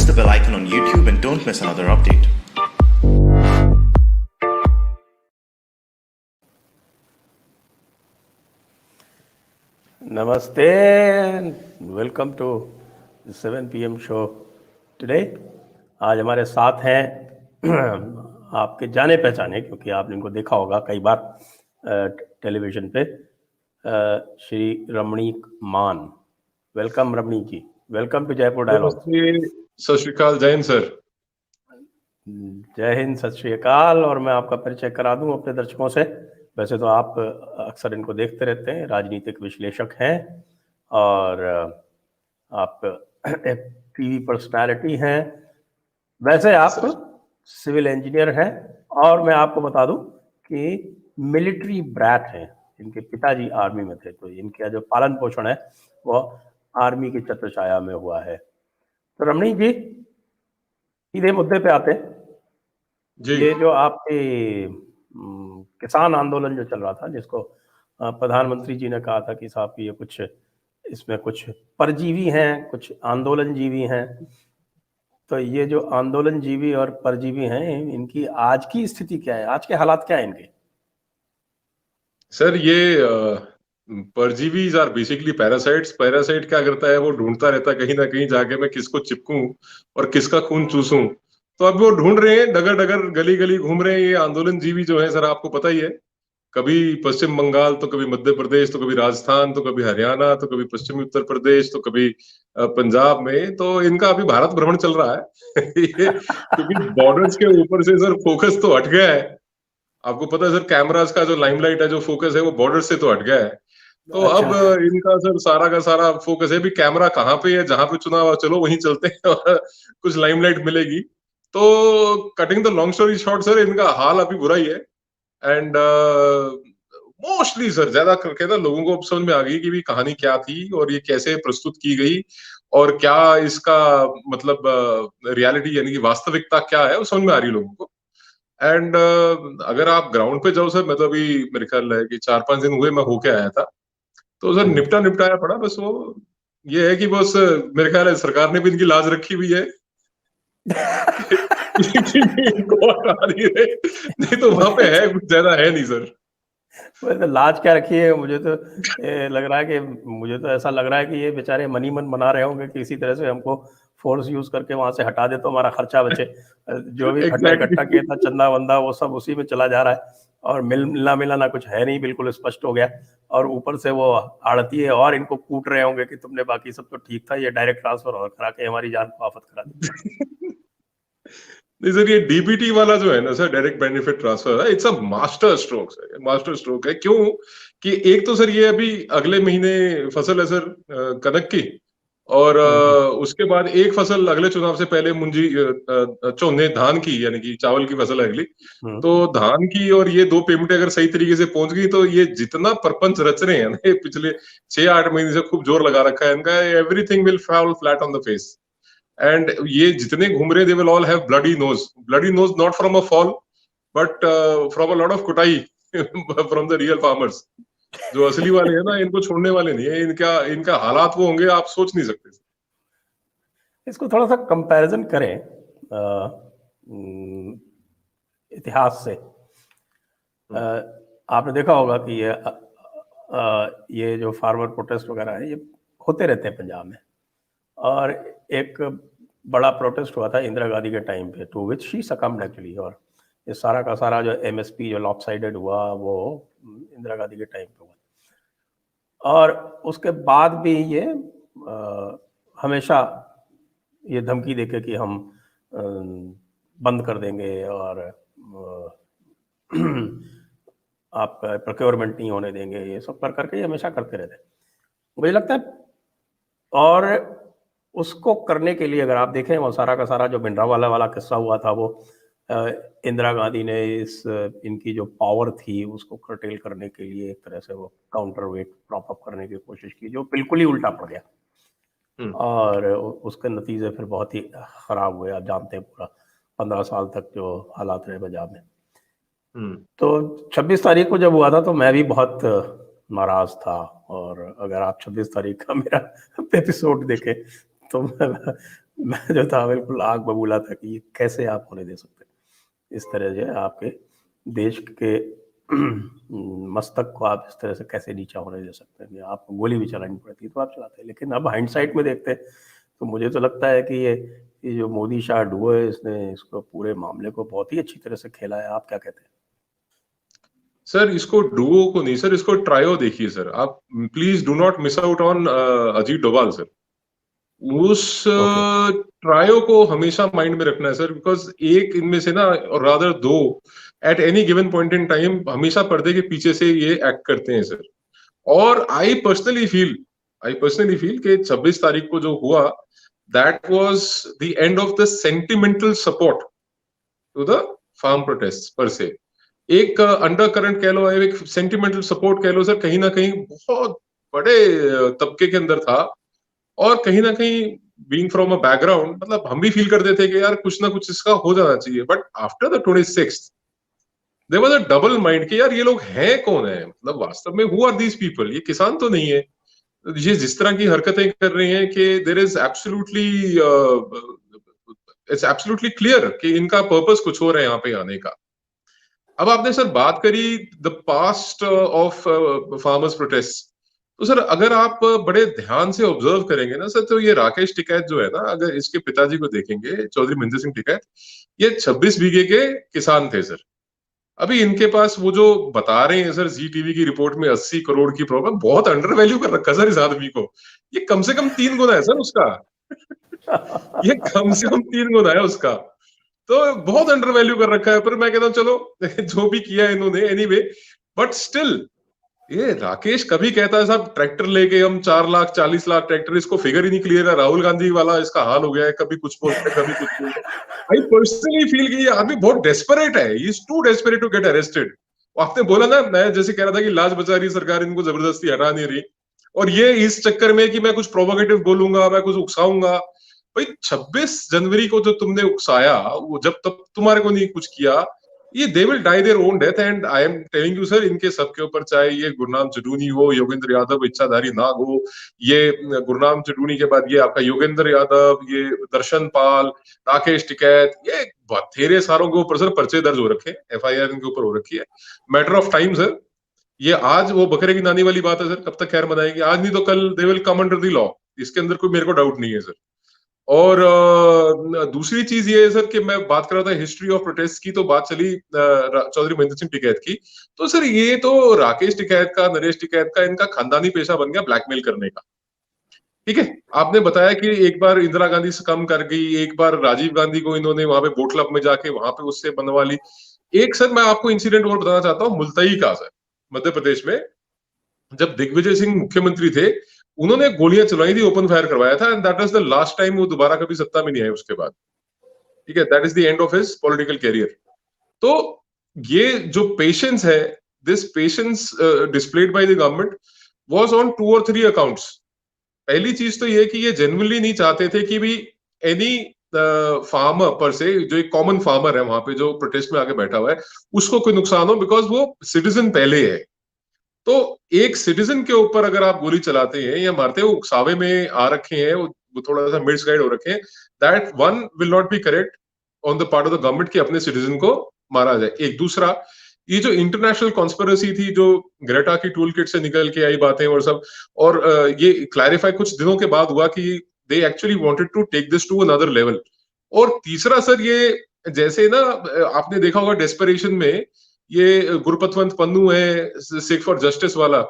press the bell icon on YouTube and don't miss another update. Namaste and welcome to the 7 PM show today. आज हमारे साथ हैं आपके जाने पहचाने, क्योंकि आपने इनको देखा होगा कई बार टेलीविजन पे, Shri Ramnik Maan. Welcome Ramnik ji, welcome to Jaipur dialogue. Sat Shri अकाल, जय हिंद सर। जय हिंद, सत श्री अकाल। और मैं आपका परिचय करा दूं अपने दर्शकों से। वैसे तो आप अक्सर इनको देखते रहते हैं, राजनीतिक विश्लेषक हैं और आप टीवी पर्सनालिटी हैं। वैसे आप सिविल इंजीनियर हैं और मैं आपको बता दूं कि मिलिट्री ब्रैट हैं। इनके पिताजी आर्मी में थे, तो इनका जो पालन पोषण है वो आर्मी की छत्रछाया में हुआ है। तो रमणीक जी, सीधे मुद्दे पे आते हैं जी। ये जो आपके किसान आंदोलन जो चल रहा था, जिसको प्रधानमंत्री जी ने कहा था कि साहब ये कुछ इसमें कुछ परजीवी हैं, कुछ आंदोलन जीवी हैं, तो ये जो आंदोलन जीवी और परजीवी हैं, इनकी आज की स्थिति क्या है? आज के हालात क्या है इनके? सर, ये परजीवीज आर बेसिकली पैरासाइट्स। पैरासाइट क्या करता है, वो ढूंढता रहता है कहीं ना कहीं जाके मैं किसको चिपकूं और किसका खून चूसूं। तो अब वो ढूंढ रहे हैं, डगर डगर गली गली घूम रहे हैं ये आंदोलन जीवी जो है। सर, आपको पता ही है, कभी पश्चिम बंगाल, तो कभी मध्य प्रदेश, तो कभी राजस्थान, तो कभी हरियाणा, तो कभी पश्चिमी उत्तर प्रदेश, तो कभी पंजाब में। तो इनका अभी भारत भ्रमण चल रहा है क्योंकि बॉर्डर्स के ऊपर से सर फोकस तो हट गया है। आपको पता है सर, कैमरास का जो लाइमलाइट है, जो फोकस है, वो बॉर्डर से तो हट गया है। तो अब इनका सर सारा का सारा फोकस है भी कैमरा कहाँ पे है, जहां पे चुनाव चलो वहीं चलते हैं और कुछ लाइमलाइट मिलेगी। तो cutting the long story short sir, इनका हाल अभी बुरा ही है। एंड मोस्टली सर ज्यादा करके ना लोगों को अब समझ में आ गई कि भी कहानी क्या थी और ये कैसे प्रस्तुत की गई और क्या इसका मतलब रियलिटी यानी कि वास्तविकता क्या है, वो समझ में आ रही है लोगों को। एंड अगर आप ग्राउंड पे जाओ सर, मैं तो अभी मेरे ख्याल है कि 4-5 दिन हुए मैं होके आया था, तो सर निपटाया पड़ा। बस वो ये है कि बस मेरे ख्याल है सरकार ने भी इनकी लाज रखी हुई है नहीं तो वहां पे है कुछ ज्यादा है नहीं सर। तो लाज क्या रखी है? मुझे तो लग रहा है कि मुझे तो ऐसा लग रहा है कि ये बेचारे मनी मन बना रहे होंगे कि इसी तरह से हमको फोर्स यूज करके वहां से हटा दे तो हमारा खर्चा बचे। जो भी खर्चा इकट्ठा किया था, चंदा वंदा, वो सब उसी में चला जा रहा है और मिलना मिलाना कुछ है नहीं, बिल्कुल स्पष्ट हो गया। और ऊपर से वो आड़ती है और इनको कूट रहे होंगे कि तुमने बाकी सब तो ठीक था, ये डायरेक्ट ट्रांसफर और करा के हमारी जान को आफत करा दी। नहीं सर, ये डीबीटी वाला जो है ना sir, direct benefit transfer, it's a master stroke है। मास्टर स्ट्रोक है क्यों कि एक तो सर ये अभी अगले महीने फसल है सर कनक की, और उसके बाद एक फसल अगले चुनाव से पहले मुंजी चौने धान की, यानी कि चावल की फसल है अगली। तो धान की और ये दो पेमेंट अगर सही तरीके से पहुंच गई तो ये जितना प्रपंच रच रहे हैं ना पिछले 6-8 महीने से, खूब जोर लगा रखा है इनका, everything will fall flat on the face. And ये जितने घूम रहे, they will all have bloody nose not from a fall but from a lot of कुटाई फ्रॉम द रियल फार्मर्स। जो असली वाले हैं ना, इनको छोड़ने वाले नहीं है। इनका हालात वो होंगे आप सोच नहीं सकते। इसको थोड़ा सा कंपैरिजन करें इतिहास से। आपने देखा होगा कि ये जो फार्मर प्रोटेस्ट वगैरह है, ये होते रहते हैं पंजाब में। और एक बड़ा प्रोटेस्ट हुआ था इंदिरा गांधी के टाइम पे, to which she succumbed actually. और ये सारा का सारा जो एमएसपी जो लॉपसाइडेड हुआ, वो इंदिरा गांधी के टाइम पे हुआ। और उसके बाद भी ये हमेशा ये धमकी देके कि हम बंद कर देंगे और आप प्रोक्योरमेंट नहीं होने देंगे, ये सब कर करके ये हमेशा करते रहते, मुझे लगता है। और उसको करने के लिए अगर आप देखें, वो सारा का सारा जो भिंडरावाला वाला किस्सा हुआ था, वो इंदिरा गांधी ने इनकी जो पावर थी उसको कर्टेल करने के लिए एक तरह से वो काउंटर वेट प्रॉप अप करने की कोशिश की, जो बिल्कुल ही उल्टा पड़ गया। और उसके नतीजे फिर बहुत ही खराब हुए। आप जानते हैं पूरा 15 साल तक जो हालात रहे पंजाब में। तो 26 तारीख को जब हुआ था तो मैं भी बहुत नाराज था। और अगर आप 26 तारीख का मेरा एपिसोड देखें तो मैं जो था बिल्कुल आग बबूला था कि ये कैसे आप होने दे सकते हैं। इस तरह जो है आपके देश के मस्तक को आप इस तरह से कैसे नीचा होने दे सकते हैं, आपको गोली भी चलानी पड़ती है तो आप चलाते हैं। लेकिन अब हाइंडसाइट में देखते हैं तो मुझे तो लगता है कि ये जो मोदी शाह डुओ है, इसने इसको पूरे मामले को बहुत ही अच्छी तरह से खेला है। आप क्या कहते हैं? सर इसको डुओ को नहीं सर, इसको ट्रायो देखिए सर। आप please do not miss out on Ajit Doval sir. उस ओके। ट्रायो को हमेशा माइंड में रखना है सर, बिकॉज एक इनमें से ना, और रादर दो, at any given point in time हमेशा पर्दे के पीछे से ये एक्ट करते हैं सर। और आई पर्सनली फील कि 26 तारीख को जो हुआ, that was the end of the sentimental support to the farm protest per se. एक अंडर करंट कह लो, एक सेंटिमेंटल सपोर्ट कह लो सर, कहीं ना कहीं बहुत बड़े तबके के अंदर था। और कहीं ना कहीं बीइंग फ्रॉम अ बैकग्राउंड, मतलब हम भी फील करते थे कि यार कुछ ना कुछ इसका हो जाना चाहिए। But after the 26th there was a double mind कि यार ये लोग हैं कौन है, मतलब वास्तव में हु आर दीज पीपल, ये किसान तो नहीं है। ये जिस तरह की हरकतें कर रहे हैं कि there is absolutely, it's absolutely clear कि इनका पर्पस कुछ और है यहाँ पे आने का। अब आपने सर बात करी the past of farmers protest, तो सर अगर आप बड़े ध्यान से ऑब्जर्व करेंगे ना सर, तो ये राकेश टिकैत जो है ना, अगर इसके पिताजी को देखेंगे, चौधरी महेंद्र सिंह टिकैत, ये 26 बीघे के किसान थे सर। अभी इनके पास वो जो बता रहे हैं सर, जी टीवी की रिपोर्ट में 80 करोड़ की प्रॉब्लम, बहुत अंडर वैल्यू कर रखा सर इस आदमी को। ये कम से कम 3 गुना है सर उसका। ये कम से कम 3 गुना है उसका। तो बहुत अंडर वैल्यू कर रखा है। पर मैं कहता हूँ चलो जो भी किया इन्होंने, एनीवे, बट स्टिल ये राकेश कभी कहता है साहब ट्रैक्टर लेके हम 4 लाख 40 लाख ट्रैक्टर, इसको फिगर ही नहीं क्लियर है। राहुल गांधी वाला इसका हाल हो गया है, कभी कुछ बोलता है कभी कुछ बोलता है। आई पर्सनली फील कि ये आदमी बहुत डेस्परेट है, he is too desperate to get arrested. आपने बोला ना, मैं जैसे कह रहा था कि लाज बचा रही सरकार, इनको जबरदस्ती हटा नहीं रही, और ये इस चक्कर में कि मैं कुछ प्रोवोकेटिव बोलूंगा, मैं कुछ उकसाऊंगा। भाई 26 जनवरी को जो तुमने उकसाया, वो जब तब तुम्हारे को नहीं कुछ किया, ये they will die their own death. And I am telling you sir, इनके सबके ऊपर, चाहे ये गुरनाम चडूनी हो, योगेंद्र यादव इच्छाधारी नाग हो, ये गुरनाम चडूनी के बाद ये आपका योगेंद्र यादव, ये दर्शन पाल, राकेश टिकैत, ये बथेरे सारों के ऊपर सर पर्चे दर्ज हो रखे हैं, एफआईआर इनके ऊपर हो रखी है। Matter of time sir. ये आज वो बकरे की नानी वाली बात है सर, कब तक खैर मनाएंगे, आज नहीं तो कल they will come under the law. इसके अंदर कोई मेरे को डाउट नहीं है सर। और दूसरी चीज ये है सर कि मैं बात कर रहा था हिस्ट्री ऑफ प्रोटेस्ट की, तो बात चली चौधरी महेंद्र सिंह टिकैत की। तो सर ये तो राकेश टिकैत का, नरेश टिकैत का, इनका खानदानी पेशा बन गया ब्लैकमेल करने का। ठीक है, आपने बताया कि एक बार इंदिरा गांधी से कम कर गई, एक बार राजीव गांधी को इन्होंने वहां पे बोट क्लब में जाके वहां पे उससे बनवा ली। एक सर मैं आपको इंसिडेंट और बताना चाहता हूँ, मुल्तई का सर, मध्य प्रदेश में, जब दिग्विजय सिंह मुख्यमंत्री थे, उन्होंने गोलियां चलाई थी, ओपन फायर करवाया था, and that was the last time वो दोबारा कभी सत्ता में नहीं आए उसके बाद। ठीक है, that is the end of his political career. तो ये जो पेशेंस है, this patience displayed by the government was on 2 और 3 अकाउंट्स। पहली चीज तो ये कि ये जेन्युइनली नहीं चाहते थे कि भी एनी फार्मर पर से, जो एक कॉमन फार्मर है वहां पे जो प्रोटेस्ट में आके बैठा हुआ है, उसको कोई नुकसान हो, बिकॉज वो सिटीजन पहले है। तो एक सिटीजन के ऊपर अगर आप गोली चलाते हैं या मारते हैं, वो उकसावे में आ रखे हैं, वो थोड़ा सा मिसगाइड हो रखे हैं, that one will not be correct on the part of the government कि अपने सिटीजन को मारा जाए। एक दूसरा, ये जो इंटरनेशनल कॉन्स्पिरेसी थी, जो ग्रेटा की टूल किट से निकल के आई बातें और सब, और ये क्लैरिफाई कुछ दिनों के बाद हुआ कि they actually wanted to take this to another level. और तीसरा सर, ये जैसे ना आपने देखा होगा डेस्परेशन में, ये गुरपतवंत पन्नू है सिख फॉर जस्टिस वाला,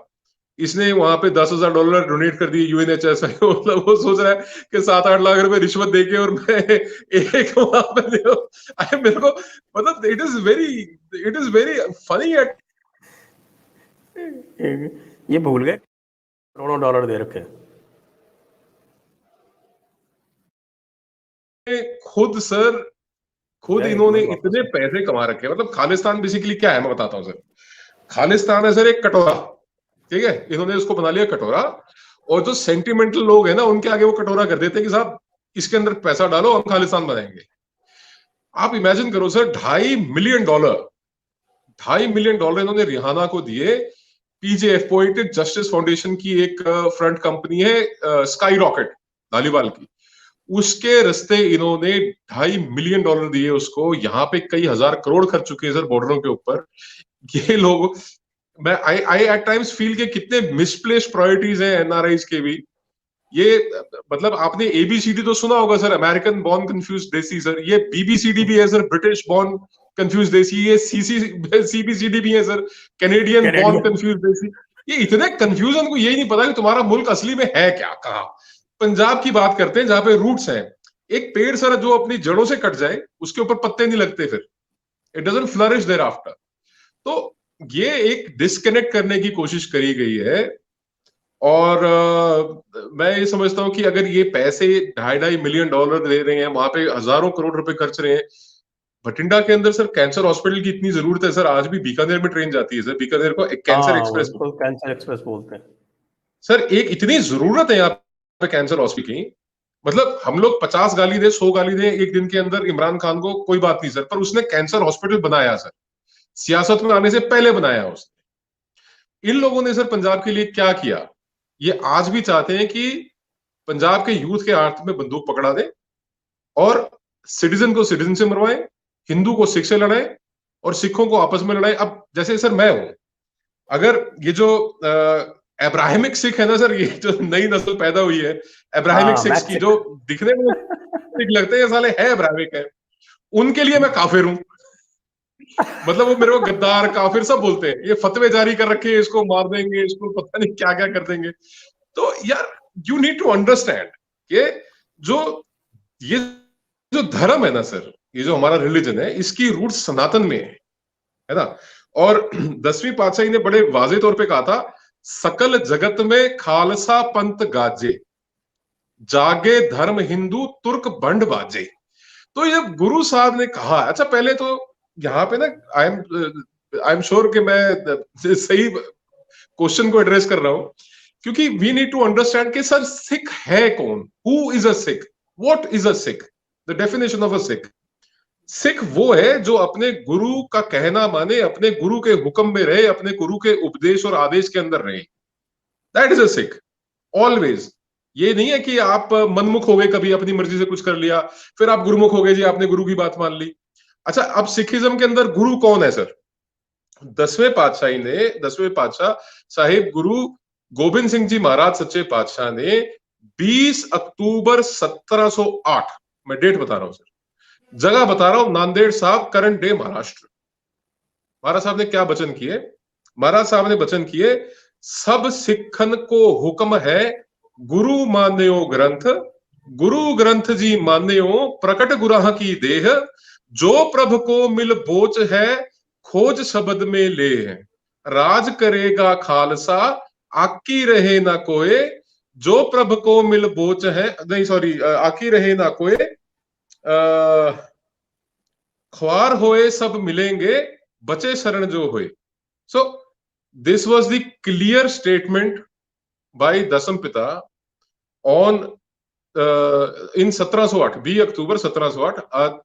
इसने वहां पे $10,000 डोनेट कर दिए यूएनएचएस। मतलब वो सोच रहा है कि 7-8 लाख रुपए रिश्वत देके और मैं एक वहां पे मेरे को, मतलब it is very funny at. ये भूल गए करोड़ों डॉलर दे रखे हैं। खुद इन्होंने इतने पैसे कमा रखे हैं। मतलब खालिस्तान बेसिकली क्या है मैं बताता हूँ सर। खालिस्तान है सर एक कटोरा, ठीक है, इन्होंने उसको बना लिया कटोरा, और जो सेंटिमेंटल लोग हैं ना, उनके आगे वो कटोरा कर देते हैं कि साहब इसके अंदर पैसा डालो, हम खालिस्तान बनाएंगे। आप इमेजिन करो सर, $2.5 मिलियन इन्होंने रिहाना को दिए। पीजेएफ, पोएटिक जस्टिस फाउंडेशन की एक फ्रंट कंपनी है, स्काई रॉकेट धालीवाल की, उसके रस्ते इन्होंने $2.5 मिलियन दिए उसको। यहाँ पे कई हजार करोड़ खर्च चुके हैं सर बॉर्डरों के ऊपर। ये लोग, मैं आई एट टाइम्स फील के कितने मिसप्लेस्ड प्रायोरिटीज हैं एनआरआईज के भी। ये मतलब आपने एबीसीडी तो सुना होगा सर, अमेरिकन बॉर्न कंफ्यूज देसी सर। ये बीबीसीडी भी है सर, ब्रिटिश बॉर्न कंफ्यूज देसी। ये सीबीसीडी भी है sir, Canadian born Canadian. Confuse देसी। ये इतने कंफ्यूजन को यही नहीं पता कि तुम्हारा मुल्क असली में है क्या, कहा। पंजाब की बात करते हैं जहां पे रूट्स हैं। एक पेड़ सर जो अपनी जड़ों से कट जाए उसके ऊपर पत्ते नहीं लगते, फिर it doesn't flourish thereafter. तो ये एक डिस्कनेक्ट करने की कोशिश करी गई है। और मैं ये समझता हूं कि अगर ये पैसे $2.5 मिलियन दे रहे हैं, वहां पे हजारों करोड़ रुपए खर्च रहे हैं। बठिंडा के अंदर सर कैंसर हॉस्पिटल की इतनी जरूरत है सर, आज भी बीकानेर में ट्रेन जाती है सर, बीकानेर को एक कैंसर हाँ, एक्सप्रेस। उसको कैंसर एक्सप्रेस बोलते हैं। सर एक इतनी जरूरत है यहाँ पे कैंसर हॉस्पिटल की, मतलब हम लोग 50 गाली दे 100 गाली दे एक दिन के अंदर इमरान खान को, कोई बात नहीं सर, पर उसने कैंसर हॉस्पिटल बनाया सर, सियासत में आने से पहले बनाया उसने। इन लोगों ने सर पंजाब के लिए क्या किया? ये आज भी चाहते हैं कि पंजाब के यूथ के हाथ में बंदूक पकड़ा दें और सिटीजन को सिटीजन से मरवाएं, हिंदू को सिख से लड़ाएं और सिखों को आपस में लड़ाएं। अब जैसे सर मैं हूं, अगर ये जो अब्राहमिक सिख है ना सर, ये जो नई नस्ल पैदा हुई है अब्राहमिक हाँ, सिक्स की, जो दिखने में सिख लगते हैं, साले है अब्राहमिक है, उनके लिए मैं काफिर हूं। मतलब वो मेरे को गद्दार काफिर सब बोलते हैं, ये फतवे जारी कर रखे हैं, इसको मार देंगे, इसको पता नहीं क्या क्या कर देंगे। तो यार यू नीड टू अंडरस्टैंड कि जो ये जो धर्म है ना सर, ये जो हमारा रिलीजन है, इसकी रूट सनातन में है ना। और 10वीं पातशाही ने बड़े वाजे तौर पे कहा था, सकल जगत में खालसा पंथ गाजे, जागे धर्म हिंदू तुर्क बंड बाजे। तो ये गुरु साहब ने कहा। अच्छा पहले तो यहाँ पे ना आई एम श्योर कि मैं सही क्वेश्चन को एड्रेस कर रहा हूं, क्योंकि वी नीड टू अंडरस्टैंड कि सर सिख है कौन, who is a Sikh, what is a Sikh, the definition of a Sikh. Sikh वो है जो अपने गुरु का कहना माने, अपने गुरु के हुक्म में रहे, अपने गुरु के उपदेश और आदेश के अंदर रहे। That is a Sikh always. ये नहीं है कि आप मनमुख हो गए, कभी अपनी मर्जी से कुछ कर लिया, फिर आप गुरुमुख हो गए जी, आपने गुरु की बात मान ली। अच्छा अब सिखिज्म के अंदर गुरु कौन है सर? 10वें पातशाह साहिब गुरु गोबिंद सिंह जी महाराज सच्चे पातशाह ने 20 अक्टूबर 1708, मैं डेट बता रहा हूं सर, जगह बता रहा हूं, नांदेड़ साहब, करंट डे महाराष्ट्र। महाराज साहब ने क्या वचन किए? महाराज साहब ने वचन किए, सब सिखन को हुक्म है गुरु मान्यो ग्रंथ, गुरु ग्रंथ जी मान्यो प्रकट गुराह की देह, जो प्रभ को मिल बोच है खोज शब्द में ले है, राज करेगा खालसा आकी रहे ना कोई, जो प्रभ को मिल बोच है, नहीं सॉरी, आकी रहे ना कोई, ख्वार होए सब मिलेंगे, बचे शरण जो होए। So this was the clear statement by दसम पिता ऑन इन 1708, 20 अक्टूबर 1708।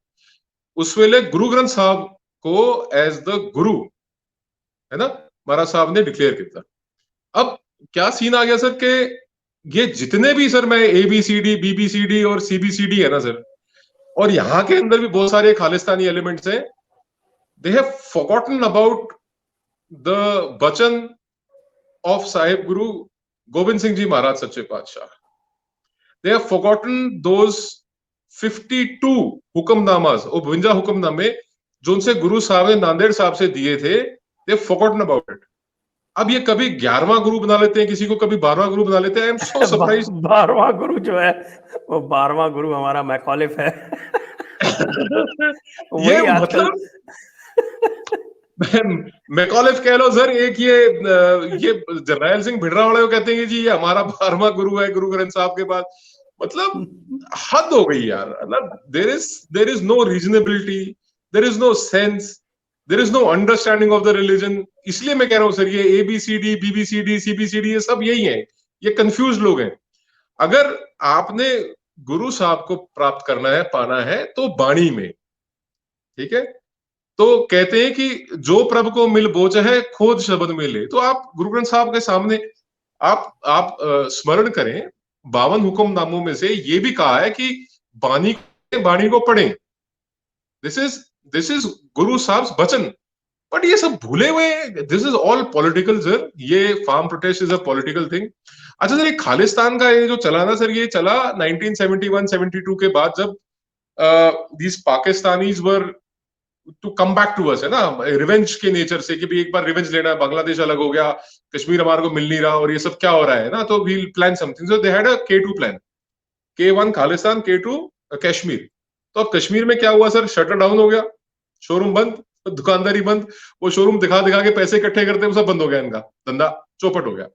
उस वेले गुरु ग्रंथ साहब को एज द गुरु है ना महाराज साहब ने डिक्लेयर किया। अब क्या सीन आ गया सर के ये जितने भी सर मैं एबीसीडी बीबीसीडी और सीबीसीडी है ना सर, और यहां के अंदर भी बहुत सारे खालिस्तानी एलिमेंट्स हैं, they have forgotten about the वचन ऑफ साहिब गुरु गोबिंद सिंह जी महाराज सच्चे पातशाह। दे हैव फॉरगॉटन दोज 52 हुक्मनामास और 52 हुक्मनामे जो उनसे गुरु साहब ने नांदेड़ साहब से दिए थे, they have forgotten about it. अब ये कभी 11वां गुरु बना लेते हैं किसी को, कभी 12वां गुरु बना लेते हैं। I am so surprise. 12वां गुरु जो है वो 12वां गुरु हमारा मैकॉलिफ है। ये मतलब मैकॉलिफ कह लो सर, एक ये जरनैल सिंह भिड़रा वाले को कहते हैं कि जी ये हमारा 12वां गुरु है गुरु ग्रंथ साहब के बाद। मतलब हद हो गई यार। मतलब there is no reasonability, there is no sense, there is no understanding of the religion. इसलिए मैं कह रहा हूं सर ये एबीसीडी बीबीसीडी सीबीसीडी ये सब यही है, ये कंफ्यूज लोग हैं। अगर आपने गुरु साहब को प्राप्त करना है, पाना है, तो बाणी में, ठीक है। तो कहते हैं कि जो प्रभु को मिल बोझ है खोज शब्द में ले। तो आप गुरु ग्रंथ साहब के सामने आप स्मरण करें, 52 हुक्मनामों में से ये भी कहा है कि बाणी को पढ़ें, दिस इज गुरु साहब वचन। बट ये सब भूले हुए, this is all political sir, ये farm protest is a political thing. अच्छा सर, ये खालिस्तान का ये जो चला ना सर, ये चला 1971-72 के बाद, जब these Pakistanis were to come back to us, है ना, रिवेंज के नेचर से, कि भी एक बार रिवेंज लेना है, बांग्लादेश अलग हो गया, कश्मीर हमारे को मिल नहीं रहा, और ये सब क्या हो रहा है ना, तो we'll plan something. So they had a K2 plan, K1 Khalistan, K2 Kashmir. तो अब कश्मीर में क्या हुआ सर, शटर डाउन हो गया, शोरूम बंद, दुकानदारी बंद, वो शोरूम दिखा दिखा के पैसे इकट्ठे करते हैं, वो सब बंद हो गया, इनका धंधा चौपट हो गया।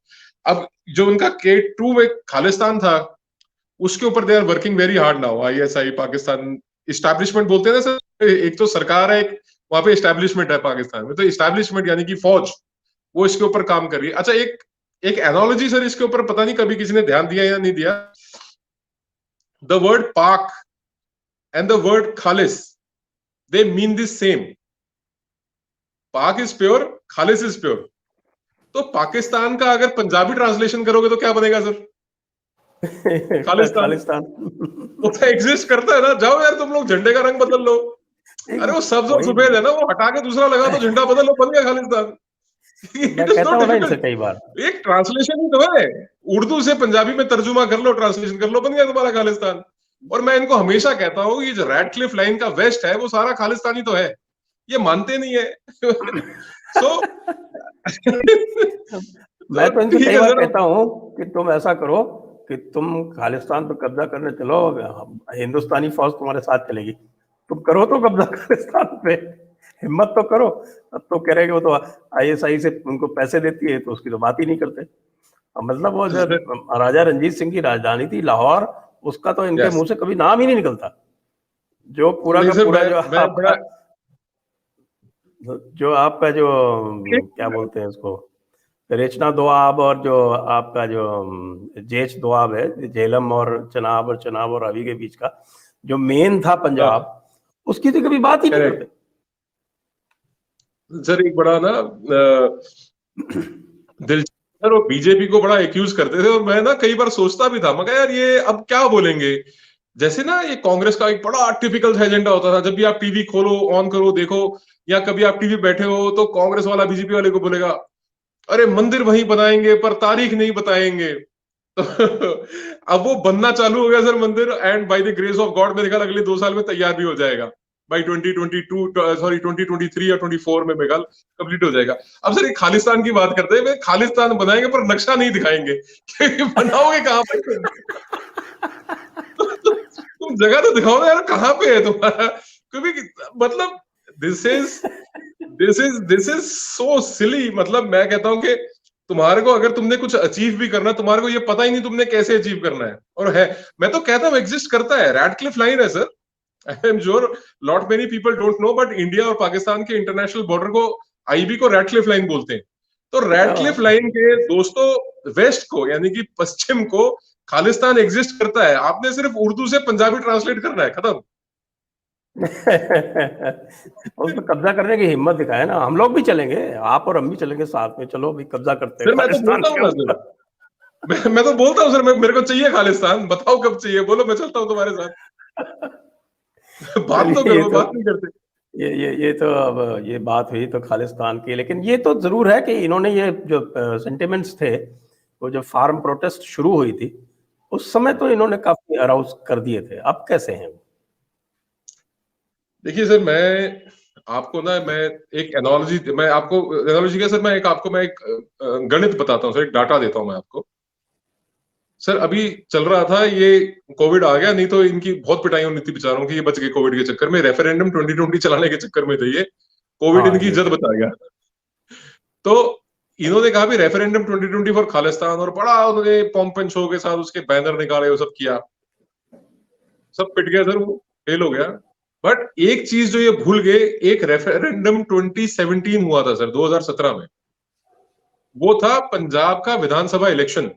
अब जो उनका K2 में खालिस्तान था, उसके ऊपर they are working very hard now. ISI Pakistan establishment बोलते हैं ना सर, एक तो सरकार है, एक वहां पे इस्टेब्लिशमेंट है पाकिस्तान में, तो इस्टेब्लिशमेंट यानी कि फौज, वो इसके ऊपर काम कर रही है। अच्छा, एक एनोलॉजी सर इसके ऊपर, पता नहीं कभी किसी ने ध्यान दिया या नहीं दिया, the word pak and the word khalis, they mean this same. Pak is pure, khalis is pure. तो पाकिस्तान का अगर पंजाबी ट्रांसलेशन करोगे तो क्या बनेगा सर? खालिस्तान। वो तो एग्जिस्ट करता है ना, जाओ यार तुम लोग झंडे का रंग बदल लो, अरे वो सब्ज और सफेद है ना, वो हटा के दूसरा लगा दो, झंडा बदल लो, बन गया खालिस्तान। मैं कहता हूं ना इनसे कई बार, एक ट्रांसलेशन ही तो है, उर्दू से पंजाबी में तर्जुमा कर लो, ट्रांसलेशन कर लो, बन गया तुम्हारा खालिस्तान। और मैं इनको हमेशा कहता हूँ, ये जो रैडक्लिफ लाइन का वेस्ट है, वो सारा खालिस्तानी तो है, ये मानते नहीं है। सो मैं तो इनसे कई बार कहता हूँ कि तुम ऐसा करो कि तुम खालिस्तान पर कब्जा करने चलो, हिंदुस्तानी फौज तुम्हारे साथ चलेगी, तुम करो तो कब्जा खालिस्तान पे, हिम्मत तो करो। अब तो कह रहे कि वो तो ISI से उनको पैसे देती है, तो उसकी तो बात ही नहीं करते। मतलब वो जो राजा रंजीत सिंह की राजधानी थी लाहौर, उसका तो इनके मुंह से कभी नाम ही नहीं निकलता। जो पूरा का पूरा जो आपका जो क्या बोलते हैं उसको, रेचना दोआब, और जो आपका जो जेच दोआब है, झेलम और चनाब और रावी के बीच का जो मेन था पंजाब, उसकी तो कभी बात ही नहीं करते सर। एक बड़ा ना दिल, सर वो बीजेपी को बड़ा एक्यूज करते थे, और मैं ना कई बार सोचता भी था, मगर यार ये अब क्या बोलेंगे। जैसे ना ये कांग्रेस का एक बड़ा टिपिकल एजेंडा होता था, जब भी आप टीवी खोलो, ऑन करो, देखो, या कभी आप टीवी बैठे हो, तो कांग्रेस वाला बीजेपी वाले को बोलेगा, अरे मंदिर वहीं बनाएंगे पर तारीख नहीं बताएंगे। तो अब वो बनना चालू हो गया सर मंदिर, and by the grace of God मेरे ख्याल अगले 2 साल में तैयार भी हो जाएगा, बाई 2023 या 24 में मेरे ख्याल कंप्लीट हो जाएगा। अब सर एक खालिस्तान की बात करते हैं, खालिस्तान बनाएंगे पर नक्शा नहीं दिखाएंगे, बनाओगे कहां पे? तुम जगह तो दिखाओ ना यार, कहां पे है तुम्हारा? क्योंकि मतलब दिस इज सो सिली। मतलब मैं कहता हूं कि तुम्हारे को अगर तुमने कुछ अचीव भी करना, तुम्हारे को ये पता ही नहीं तुमने कैसे अचीव करना है। और है, मैं तो कहता हूं एग्जिस्ट करता है, रैडक्लिफ लाइन है sir. I am sure lot many people don't know, but India और पाकिस्तान के इंटरनेशनल बॉर्डर को IB को रैडक्लिफ लाइन बोलते हैं। तो रैडक्लिफ लाइन के दोस्तों, वेस्ट को यानी कि पश्चिम को खालिस्तान एग्जिस्ट करता है, आपने सिर्फ उर्दू से पंजाबी ट्रांसलेट करना है, खत्म। उस पर कब्जा करने की हिम्मत दिखाए ना, हम लोग भी चलेंगे, आप और हम भी चलेंगे साथ में, चलो भी कब्जा करते हैं। मैं तो बोलता हूँ ना, मैं तो बोलता हूँ सर, मेरे को चाहिए खालिस्तान, बताओ कब चाहिए, बोलो, मैं चलता हूँ तुम्हारे साथ। बात तो करो, बात नहीं करते। ये तो अब ये बात हुई तो खालिस्तान की, लेकिन ये तो जरूर है कि इन्होंने ये जो सेंटिमेंट्स थे, वो जो फार्म प्रोटेस्ट शुरू हुई थी उस समय तो इन्होंने काफी अराउज कर दिए थे। अब कैसे हैं? देखिए सर, मैं आपको ना, मैं एक एनालॉजी क्या सर, मैं एक गणित बताता हूँ सर, एक डाटा देता हूँ मैं आपको। सर अभी चल रहा था, ये कोविड आ गया, नहीं तो इनकी बहुत पिटाई होनी थी बेचारों की, ये बच गए कोविड के चक्कर में, रेफरेंडम 2020 चलाने के चक्कर में थे ये, कोविड इनकी इज्जत बचा गया। तो इन्होंने कहा भी रेफरेंडम 2020 फॉर खालिस्तान, और बड़ा उन्होंने पॉम्प एंड शो के साथ उसके बैनर निकाले, वो सब किया, सब पिट गया सर, वो फेल हो गया। बट एक चीज जो ये भूल गए, एक रेफरेंडम 2017 हुआ था सर, 2017 में, वो था पंजाब का विधानसभा इलेक्शन,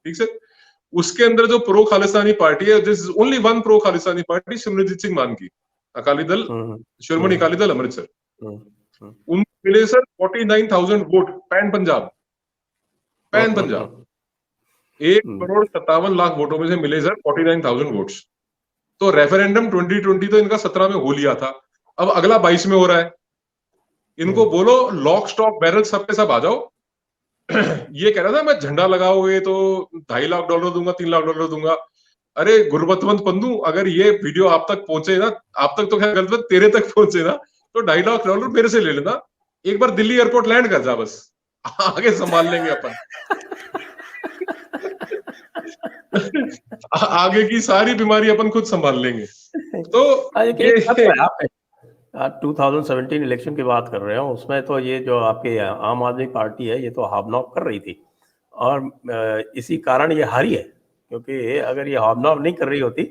ठीक सर। उसके अंदर जो प्रो खालिस्तानी पार्टी है, this is only one pro Khalistani party, Simranjeet Singh मान की अकाली दल, शिरोमणि अकाली दल अमृतसर, उन मिले सर 49,000 वोट, पैन पंजाब। 1,57,00,000 वोटों में से मिले सर 49,000 वोट्स। तो रेफरेंडम 2020 तो इनका 17 में हो लिया था, अब अगला 22 में हो रहा है। इनको बोलो लॉक स्टॉक बैरल सब पे सब आ जाओ। ये कह रहा था मैं झंडा लगाओगे तो $2.5 लाख दूंगा, $3 लाख दूंगा। अरे गुरबतवंत पंधु, अगर ये वीडियो आप तक पहुंचे ना, आप तक तो खैर गलत बात, तेरे तक पहुंचे ना, तो $2.5 लाख मेरे से ले लेना। एक बार दिल्ली एयरपोर्ट लैंड कर जा, बस आगे संभाल लेंगे अपन। आगे की सारी बीमारी अपन खुद संभाल लेंगे। तो ये 2017 इलेक्शन की बात कर रहे हो, उसमें तो ये जो आपके आम आदमी पार्टी है ये तो हावनॉक कर रही थी और इसी कारण ये हारी है, क्योंकि अगर ये हावनॉक नहीं कर रही होती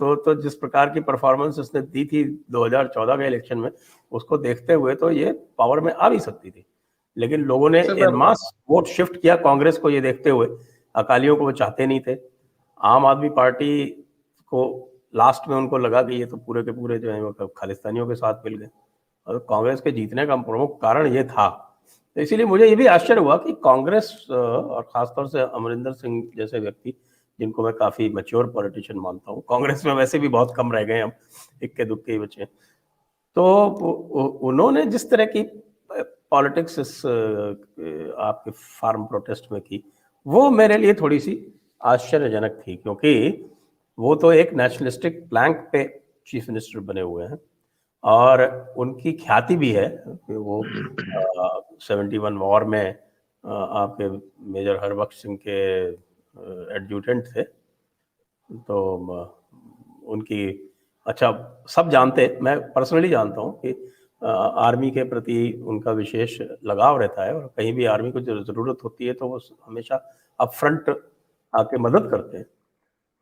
तो जिस प्रकार की परफॉर्मेंस उसने दी थी 2014 के इलेक्शन में, उसको देखते हुए तो ये पावर में आ भी सकती थी। लेकिन लोगों ने एनमास वोट शिफ्ट किया कांग्रेस को ये देखते हुए, अकालियों को वो चाहते नहीं थे। आम आदमी पार्टी को लास्ट में उनको लगा कि ये तो पूरे के पूरे जो है वो खालिस्तानियों के साथ मिल गए, और कांग्रेस के जीतने का प्रमुख कारण ये था। तो इसीलिए मुझे ये भी आश्चर्य हुआ कि कांग्रेस और खासतौर से अमरिंदर सिंह जैसे व्यक्ति, जिनको मैं काफ़ी मैच्योर पॉलिटिशियन मानता हूँ, कांग्रेस में वैसे भी बहुत कम रह गए हम, इक्के दुक्के ही बचे, तो उन्होंने जिस तरह की पॉलिटिक्स इस आपके फार्म प्रोटेस्ट में की, वो मेरे लिए थोड़ी सी आश्चर्यजनक थी, क्योंकि वो तो एक नेशनलिस्टिक प्लैंक पे चीफ मिनिस्टर बने हुए हैं और उनकी ख्याति भी है कि वो 71 वॉर में आपके मेजर हरबख्श सिंह के एडजुटेंट थे। तो उनकी अच्छा सब जानते, मैं पर्सनली जानता हूँ कि आर्मी के प्रति उनका विशेष लगाव रहता है और कहीं भी आर्मी को ज़रूरत होती है तो वो हमेशा अप फ्रंट आके मदद करते हैं।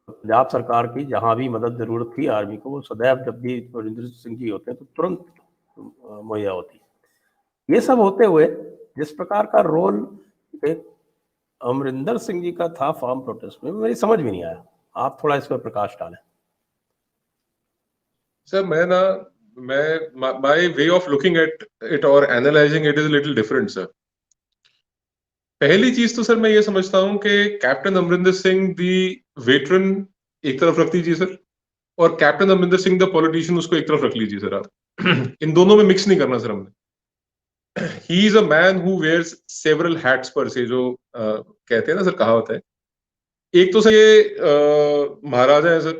पंजाब सरकार की जहाँ भी मदद ज़रूरत थी आर्मी को, वो सदैव जब भी अमरिंदर सिंह जी होते हैं तो तुरंत मुहैया होती है। ये सब होते हुए जिस प्रकार का रोल अमरिंदर सिंह जी का था फार्म प्रोटेस्ट में, मेरी समझ में नहीं आया। आप थोड़ा इस पर प्रकाश डालें। Sir my way of looking at it or analyzing it is a little different sir। पहली चीज तो सर मैं ये समझता हूं कि कैप्टन अमरिंदर सिंह दी वेटरन एक तरफ रख लीजिए सर, और captain Amarinder Singh the politician उसको एक तरफ रख लीजिए सर आप। इन दोनों में मिक्स नहीं करना सर हमने। He is a man who wears several hats per se, जो कहते हैं ना सर, कहावत है। एक तो सर ये महाराजा है सर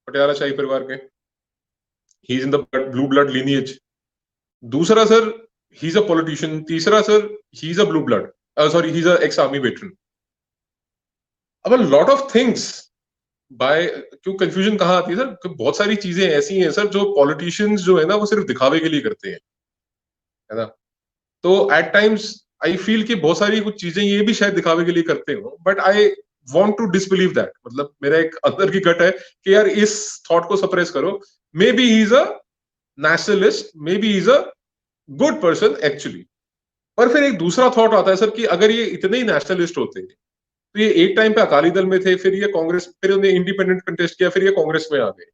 पटियाला शाही परिवार के, he is in the blue blood lineage. दूसरा sir he is a politician. तीसरा sir he is a blue blood, sorry, he's an ex-army veteran. अब a lot of things by क्यों कंफ्यूजन कहाँ आती है सर, कि बहुत सारी चीजें ऐसी हैं सर जो पॉलिटिशियंस जो है ना वो सिर्फ दिखावे के लिए करते हैं, है ना। तो एट टाइम्स आई फील कि बहुत सारी कुछ चीजें ये भी शायद दिखावे के लिए करते हो, but I want to disbelieve that. मतलब मेरा एक अंदर की गट है कि यार इस थॉट को सप्रेस करो। May be he is a nationalist, may be he is a good person actually. पर फिर एक दूसरा थॉट आता है सर कि अगर ये इतने ही नेशनलिस्ट होते तो ये एक टाइम पे अकाली दल में थे, फिर ये कांग्रेस, फिर उन्हें इंडिपेंडेंट कंटेस्ट किया, फिर ये कांग्रेस में आ गए।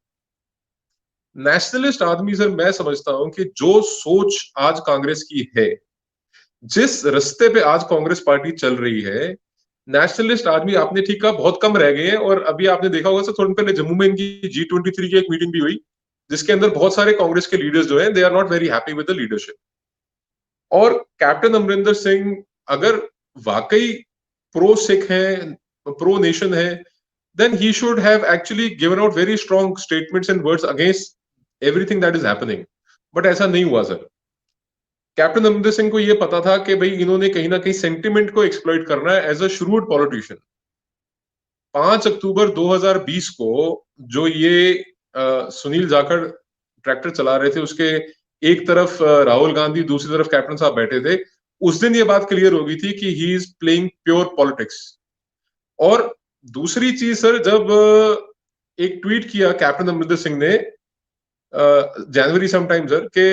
नेशनलिस्ट आदमी सर मैं समझता हूं कि जो सोच आज कांग्रेस की है, जिस रास्ते पे आज कांग्रेस पार्टी चल रही है, नेशनलिस्ट आदमी आपने ठीक कहा बहुत कम रह गए हैं। और अभी आपने देखा होगा सर, थोड़ी पहले जम्मू में इनकी G23 की एक मीटिंग भी हुई, जिसके अंदर बहुत सारे कांग्रेस के लीडर्स जो हैं, they are not very happy with the leadership. और कैप्टन अमरिंदर सिंह अगर वाकई प्रो सिख है, प्रो नेशन है, then he should have actually given out very strong statements and words against everything that is happening, but ऐसा नहीं हुआ सर। कैप्टन अमरिंदर सिंह को ये पता था कि भाई इन्होंने कहीं ना कहीं सेंटिमेंट को एक्सप्लॉइट करना है एज अ श्रूड पॉलिटिशियन। 5 अक्टूबर 2020 को जो ये सुनील जाखड़ ट्रैक्टर चला रहे थे, उसके एक तरफ राहुल गांधी, दूसरी तरफ कैप्टन साहब बैठे थे, उस दिन ये बात क्लियर हो गई थी कि he is playing pure politics. और दूसरी चीज सर, जब एक ट्वीट किया कैप्टन अमरिंदर सिंह ने जनवरी समटाइम सर के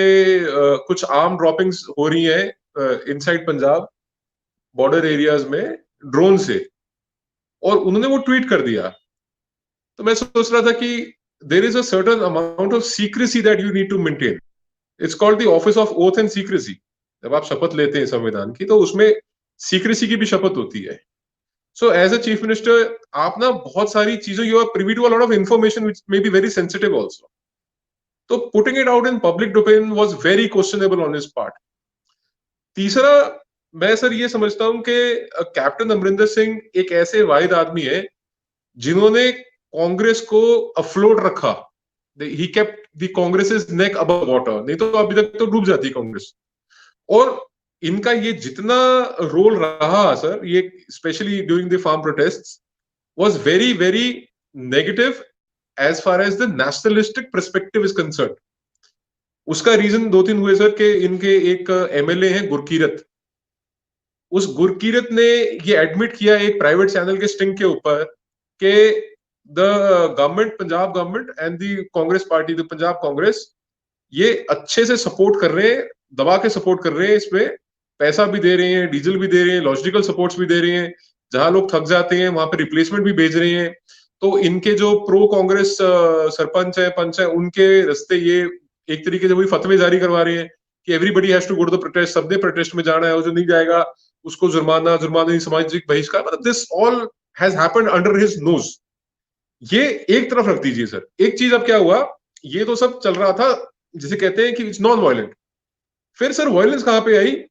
कुछ आर्म ड्रॉपिंग्स हो रही हैं इनसाइड पंजाब बॉर्डर एरियाज में ड्रोन से, और उन्होंने वो ट्वीट कर दिया। तो मैं सोच रहा था कि there is a certain amount of secrecy that you need to maintain. It's called the office of oath and secrecy. जब आप शपथ लेते हैं संविधान की, तो उसमें सीक्रेसी की भी शपथ होती है। So as a chief minister, आप ना बहुत सारी चीजों, you are privy to a lot of information which may be very sensitive also. तो putting it out in public domain was very questionable on his part. तीसरा, मैं sir ये समझता हूं कि कैप्टन अमरिंदर सिंह एक ऐसे वाहिद आदमी है जिन्होंने कांग्रेस को अफ्लोट रखा. He kept the Congress neck above water, नहीं तो अभी तक तो डूब जाती कांग्रेस. और इनका ये जितना रोल रहा सर, ये specially during the farm protests, was very very negative as far as the nationalistic perspective is concerned. उसका रीजन दो तीन हुए सर कि इनके एक एमएलए हैं गुरकीरत. उस गुरकीरत ने ये एडमिट किया एक प्राइवेट चैनल के स्टिंग के ऊपर कि the government, Punjab government and the Congress party, the Punjab Congress, ये अच्छे से सपोर्ट कर रहे हैं, दबा के सपोर्ट कर रहे हैं. इसमें पैसा भी दे रहे हैं, डीजल भी दे रहे हैं, लॉजिस्टिकल सपोर्ट्स भी दे रहे हैं. जहां लोग थक जाते हैं वहां पे रिप्लेसमेंट भी भेज रहे हैं. तो इनके जो प्रो कांग्रेस सरपंच है, पंच है, उनके रास्ते ये एक तरीके से वही फतवे जारी करवा रहे हैं कि everybody has to go to the protest, सबने प्रोटेस्ट में जाना है, और जो नहीं जाएगा उसको जुर्माना, सामाजिक बहिष्कार. मतलब this all has happened under his nose. ये एक तरफ रख दीजिए सर. एक चीज अब क्या हुआ, ये तो सब चल रहा था जिसे कहते हैं कि इट्स नॉन वायलेंट. फिर सर वायलेंस कहां पे आई,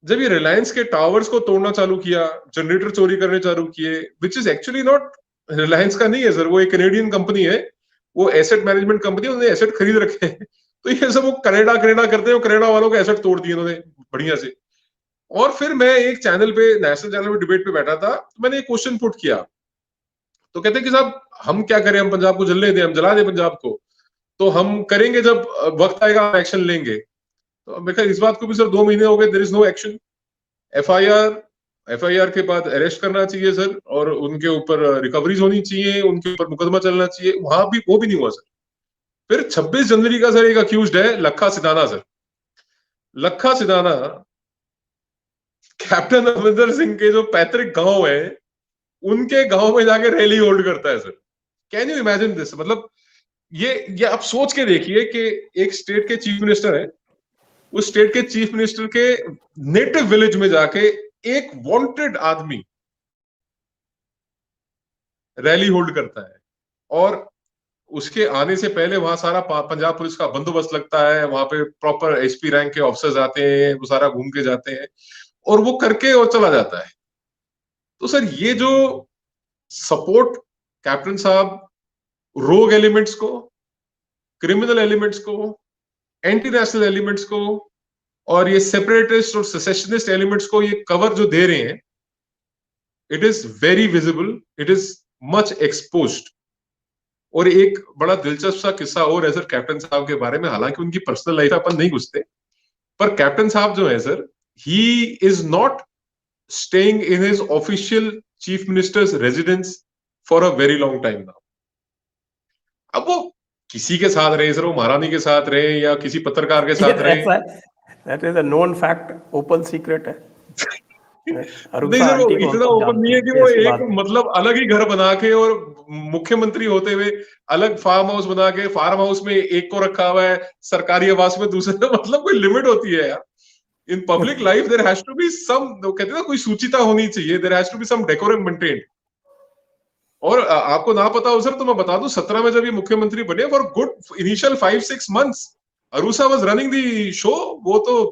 जब ये रिलायंस के टावर्स को तोड़ना चालू किया, जनरेटर चोरी करने चालू किए, which is actually not Reliance का नहीं है सर, वो एक कैनेडियन कंपनी है, वो एसेट मैनेजमेंट कंपनी, उन्होंने एसेट खरीद रखे हैं. तो ये सब वो कनाडा करते हैं, कनाडा वालों के एसेट तोड़ दिए उन्होंने बढ़िया से. और फिर मैं एक चैनल पे, नेशनल चैनल पे डिबेट पे बैठा था, तो मैंने एक क्वेश्चन पुट किया. तो कहते हैं कि साहब हम क्या करें, हम पंजाब को जलने दें, हम जला दें पंजाब को, तो हम करेंगे जब वक्त आएगा एक्शन लेंगे. तो मैं इस बात को भी सर 2 महीने हो गए, there is no action. FIR के बाद अरेस्ट करना चाहिए सर, और उनके ऊपर रिकवरीज होनी चाहिए, उनके ऊपर मुकदमा चलना चाहिए, वहां भी वो भी नहीं हुआ सर. फिर 26 जनवरी का सर एक अक्यूज्ड है लखा सिधाना सर. लखा सिधाना कैप्टन अमरिंदर सिंह के जो पैतृक गांव है, उनके गांव में जाके रैली होल्ड करता है sir. Can you imagine this? मतलब ये आप सोच के देखिए कि एक स्टेट के चीफ मिनिस्टर है, उस स्टेट के चीफ मिनिस्टर के नेटिव विलेज में जाके एक वांटेड आदमी रैली होल्ड करता है. और उसके आने से पहले वहां सारा पंजाब पुलिस का बंदोबस्त लगता है, वहां पे प्रॉपर एसपी रैंक के ऑफिसर्स आते हैं, वो सारा घूम के जाते हैं, और वो करके और चला जाता है. तो सर ये जो सपोर्ट कैप्टन साहब रोग एलिमेंट्स को, क्रिमिनल एलिमेंट्स को, एंटी नेशनल एलिमेंट्स को, और ये सेपरेटिस्ट और सेसेशनिस्ट एलिमेंट्स को ये कवर जो दे रहे हैं, it is very visible, it is much exposed. और एक बड़ा दिलचस्प सा किस्सा और है सर कैप्टन साहब के बारे में, हालांकि उनकी पर्सनल लाइफ अपन नहीं घुसते, पर कैप्टन साहब जो है sir, he is not staying in his official chief ministers residence for a very long time now. अब वो किसी के साथ रहे सर, वो महारानी के साथ रहे या किसी पत्रकार के साथ रहे, that is a known fact, open secret है. नहीं सर, वो इतना ओपन नहीं है कि वो एक मतलब अलग ही घर बना के और मुख्यमंत्री होते हुए अलग फार्म हाउस बना के, फार्म हाउस में एक को रखा हुआ है, सरकारी आवास में दूसरे. मतलब कोई लिमिट होती है यार. In public life there has to be some, कहते हैं ना, कोई सूचिता होनी चाहिए, there has to be some decorum maintained. और आपको ना पता हो सर, तो मैं बता दूं, 17 में जब ये मुख्यमंत्री बने, for good initial 5-6 months Aroosa was running the show. वो तो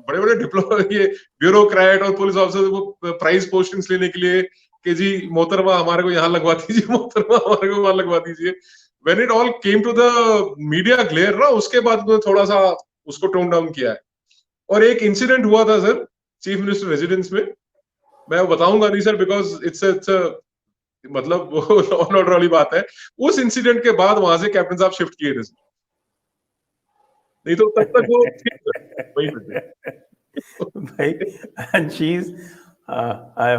बड़े बड़े ये ब्यूरोक्रेट और पुलिस ऑफिसर को प्राइज पोस्टिंग्स लेने के लिए कि जी मोहतरमा हमारे को यहाँ लगवा दीजिए, मोहतरमा हमारे को वहां लगवा दीजिए. When it all came to the media glare ना, उसके बाद उन्होंने थोड़ा सा उसको टोन डाउन किया है. और एक इंसिडेंट हुआ था सर चीफ मिनिस्टर रेजिडेंस में, मैं बताऊंगा नहीं सर, बिकॉज इट्स मतलब वो लॉ एंड ऑर्डर वाली बात है. उस इंसिडेंट के बाद वहां से कैप्टन साहब शिफ्ट किए थे, नहीं तो तब तक वो वही भाई. And she is, I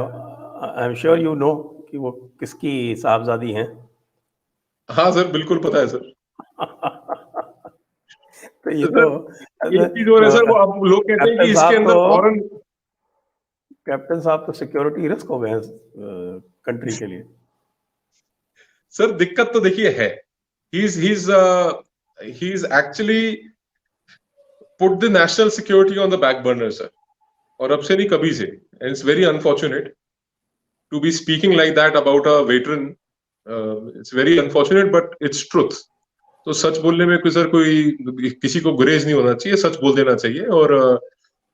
am sure you know कि वो किसकी साहबजादी हैं. हाँ सर, बिल्कुल पता है सर. तो ये तो एक चीज और है सर, वो अब लोग कहते हैं कि इसके अंदर फॉरेन, कैप्टन साहब तो सिक्योरिटी रिस्क हो गए कंट्री के लिए. सर दिक्कत तो देखिए है, he is actually put the national security on the back burner sir, और अब से नहीं कभी से, and it's very unfortunate. to be speaking like that about a veteran, it's very unfortunate, but it's truth. तो सच बोलने में कोई सर कोई किसी को गुरेज नहीं होना चाहिए, सच बोल देना चाहिए। और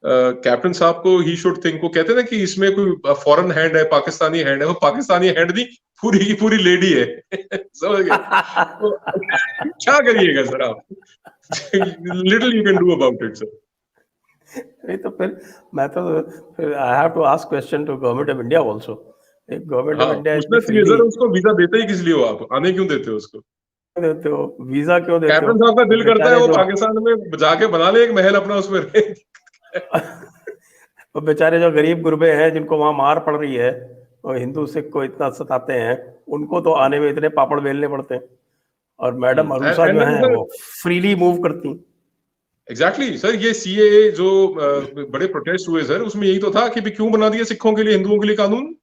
कैप्टन साहब को ही शुड थिंक, को कहते हैं ना कि इसमें कोई फॉरेन हैंड है, पाकिस्तानी हैंड है, वो पाकिस्तानी हैंड नहीं, पूरी की पूरी लेडी है। समझ गए? तो क्या करिएगा सर आप? Little you can do about it sir. नहीं तो फिर मैं तो फिर I have to ask question to government of India also. Government of India पूछना चाहिए सर, उसको वीजा देते ही किस लिए हो आप? आने क्यों देते हो उसको? देते हो वीजा क्यों देते हो? कैप्टन साहब का दिल करता है वो पाकिस्तान में जाके बना ले एक महल अपना, उसमें वो बेचारे जो गरीब गुरबे हैं जिनको वहां मार पड़ रही है और हिंदू सिख को इतना सताते हैं, उनको तो आने में इतने पापड़ बेलने पड़ते हैं। और मैडम अरूषा जो है वो फ्रीली मूव करती। एग्जैक्टली सर, ये सीएए जो बड़े प्रोटेस्ट हुए सर, उसमें यही तो था कि क्यों बना दिया सिखों के लिए, हिंदुओं के लिए कानून?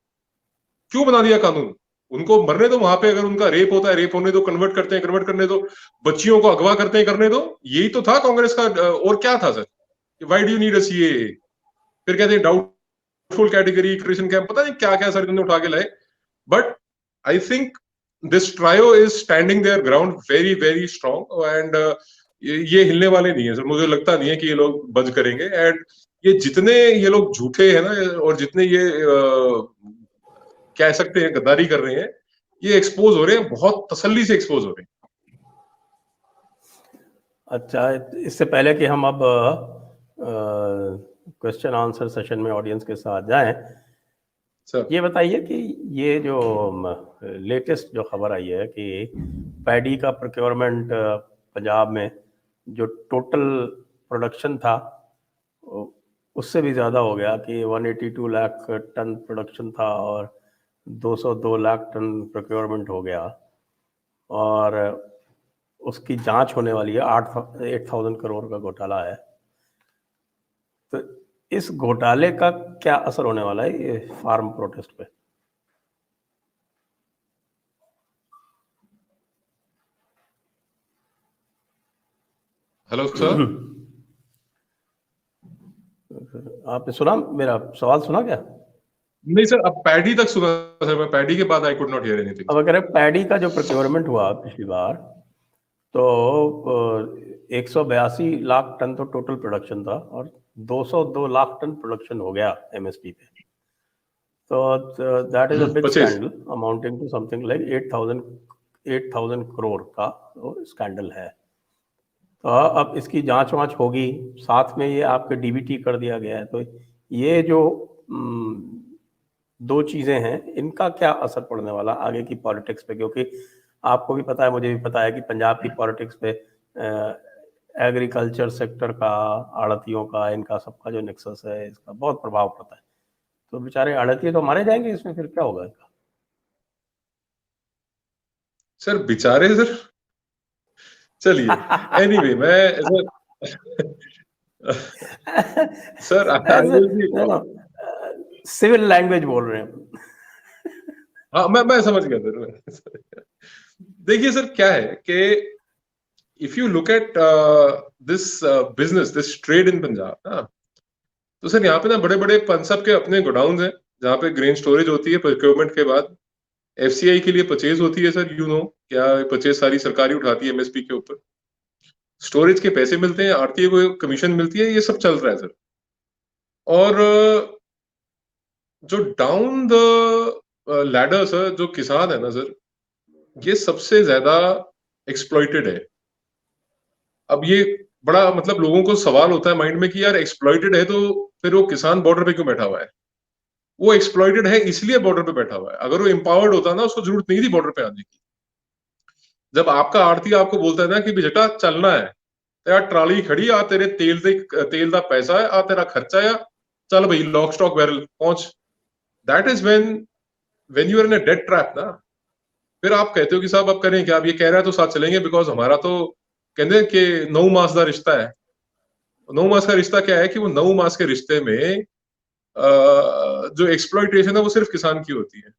क्यों बना दिया कानून? उनको मरने दो वहां पे, अगर उनका रेप होता है रेप होने दो, कन्वर्ट करते हैं कन्वर्ट करने दो, बच्चियों को अगवा करते हैं करने दो। यही तो था कांग्रेस का। और क्या था sir? Why do you need a CAA? फिर कहते हैं डाउटफुल कैटेगरी, क्रिश्चियन कैंप, पता नहीं क्या क्या सर इन्होंने उठा के लाए। But I think this trio is standing their ground very very strong, and ये हिलने वाले नहीं है सर। मुझे लगता नहीं है कि ये लोग बच करेंगे। एंड ये जितने ये लोग झूठे हैं ना, और जितने ये कह सकते हैं गद्दारी कर रहे हैं, ये एक्सपोज हो रहे हैं, बहुत तसल्ली से एक्सपोज हो रहे हैं। अच्छा, इससे पहले कि हम अब क्वेश्चन आंसर सेशन में ऑडियंस के साथ जाएं, ये बताइए कि ये जो लेटेस्ट जो खबर आई है कि पैडी का प्रोक्योरमेंट पंजाब में जो टोटल प्रोडक्शन था उससे भी ज़्यादा हो गया, कि 182 लाख टन प्रोडक्शन था और 202 लाख टन प्रोक्योरमेंट हो गया, और उसकी जांच होने वाली है। 8,000 करोड़ का घोटाला है। तो इस घोटाले का क्या असर होने वाला है ये फार्म प्रोटेस्ट पे? हेलो सर, आपने सुना मेरा सवाल? सुना क्या? नहीं सर, अब पैडी तक सुना सर, मैं पैडी के बाद I could not hear anything. अब अगर पैडी का जो प्रोक्योरमेंट हुआ पिछली बार, तो 182 लाख टन तो टोटल प्रोडक्शन था और 202 लाख टन प्रोडक्शन हो गया एमएसपी पे। तो that is a big scandal amounting to something like 8,000 crore का स्कैंडल है। तो अब इसकी जांच वांच होगी, साथ में ये आपके डीबीटी कर दिया गया है। तो ये जो दो चीज़ें हैं, इनका क्या असर पड़ने वाला आगे की पॉलिटिक्स पे? क्योंकि आपको भी पता है, मुझे भी पता है कि पंजाब की पॉलिटिक्स पे एग्रीकल्चर सेक्टर का, आड़तियों का, इनका सबका जो नेक्सस है, इसका बहुत प्रभाव पड़ता है। तो बेचारे आड़ती तो मारे जाएंगे इसमें, फिर क्या होगा इनका? सर बेचारे सर, चलिए एनीवे मैं सर सिविल लैंग्वेज बोल रहे हैं। हाँ, मैं समझ गया सर। देखिए सर, क्या है कि if you look at this business, this trade in Punjab, तो सर यहाँ पे ना बड़े बड़े पंसब के अपने गोडाउन हैं जहाँ पे ग्रेन स्टोरेज होती है प्रोक्योरमेंट के बाद। एफसीआई के लिए परचेज होती है सर, यू नो क्या, परचेज सारी सरकारी उठाती है एमएसपी के ऊपर। स्टोरेज के पैसे मिलते हैं, आरटीए को कमीशन मिलती है, ये सब चल रहा है सर। और जो डाउन द लैडर सर, जो किसान है ना सर, ये सबसे ज्यादा एक्सप्लॉइटेड है। अब ये बड़ा मतलब लोगों को सवाल होता है माइंड में कि यार एक्सप्लॉइटेड है तो फिर वो किसान बॉर्डर पे क्यों बैठा हुआ है? वो एक्सप्लॉइटेड है इसलिए बॉर्डर पे बैठा हुआ है। अगर वो एम्पावर्ड होता ना, उसको जरूरत नहीं थी बॉर्डर पे आने की। जब आपका आड़ती आपको बोलता है ना कि बेटा चलना है, यार ट्राली खड़ी आ, तेरे तेल दा पैसा है, आ तेरा खर्चा है, चल भाई लॉक स्टॉक बैरल पहुंच। That is when you are in a dead trap ना। फिर आप कहते हो कि साहब अब करें क्या? अब ये कह रहा है तो साथ चलेंगे, बिकॉज हमारा तो कहते हैं कि 9 मास का रिश्ता है। 9 मास का रिश्ता क्या है कि वो 9 मास के रिश्ते में जो एक्सप्लॉइटेशन है वो सिर्फ किसान की होती है।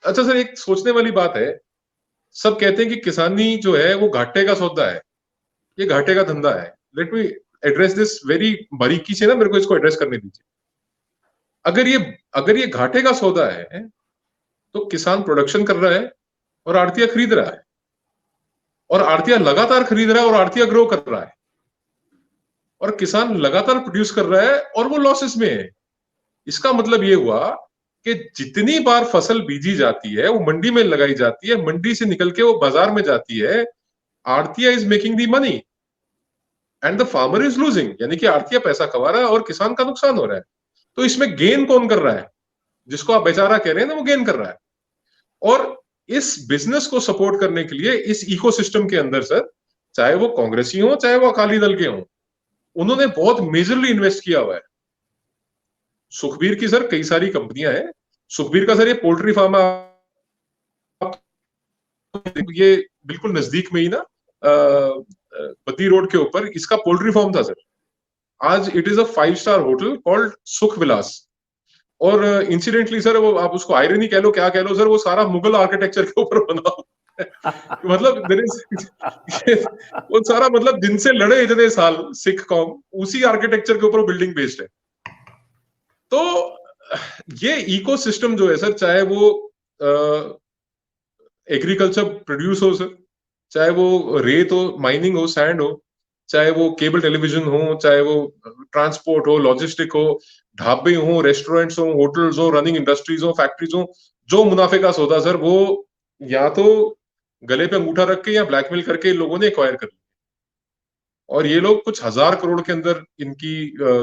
अच्छा सर, एक सोचने वाली बात है, सब कहते हैं कि किसानी जो है वो घाटे का सौदा है, ये घाटे का धंधा है। Let me address this very बारीकी से ना, मेरे को इसको एड्रेस करने दीजिए। अगर ये घाटे का सौदा है तो किसान प्रोडक्शन कर रहा है और आड़तिया खरीद रहा है, और आड़तिया लगातार खरीद रहा है और आड़तिया ग्रो कर रहा है, और किसान लगातार प्रोड्यूस कर रहा है और वो लॉसेस में है। इसका मतलब ये हुआ कि जितनी बार फसल बीजी जाती है, वो मंडी में लगाई जाती है, मंडी से निकल के वो बाजार में जाती है, arhtiya is making the money and the farmer is losing, यानी कि आड़तिया पैसा कमा रहा है और किसान का नुकसान हो रहा है। तो इसमें गेन कौन कर रहा है? जिसको आप बेचारा कह रहे हैं ना, वो गेन कर रहा है। और इस बिजनेस को सपोर्ट करने के लिए इस इकोसिस्टम के अंदर सर, चाहे वो कांग्रेसी हो चाहे वो अकाली दल के हो, उन्होंने बहुत मेजरली इन्वेस्ट किया हुआ है। सुखबीर की सर कई सारी कंपनियां हैं। सुखबीर का सर ये पोल्ट्री फार्म, ये बिल्कुल नजदीक में ही ना, बद्दी रोड के ऊपर इसका पोल्ट्री फार्म था सर। आज it is a 5 star hotel called सुख विलास। और इंसिडेंटली सर, वो आप उसको आयरनी कह लो क्या कह लो सर, वो सारा मुगल आर्किटेक्चर के ऊपर बना हुआ है। मतलब वो सारा, मतलब जिनसे लड़े इतने साल सिख कौम, उसी आर्किटेक्चर के ऊपर बिल्डिंग बेस्ड है। तो ये इकोसिस्टम जो है सर, चाहे वो एग्रीकल्चर प्रोड्यूस हो सर, चाहे वो रेत हो, माइनिंग हो, सैंड हो, चाहे वो केबल टेलीविजन हो, चाहे वो ट्रांसपोर्ट हो, लॉजिस्टिक हो, ढाबे हो, रेस्टोरेंट्स हो, होटल्स हो, रनिंग इंडस्ट्रीज हो, फैक्ट्रीज हो, जो मुनाफे का सौदा सर, वो या तो गले पे अंगूठा रख के या ब्लैकमेल करके लोगों ने एक्वायर कर लिया। और ये लोग कुछ हजार करोड़ के अंदर, इनकी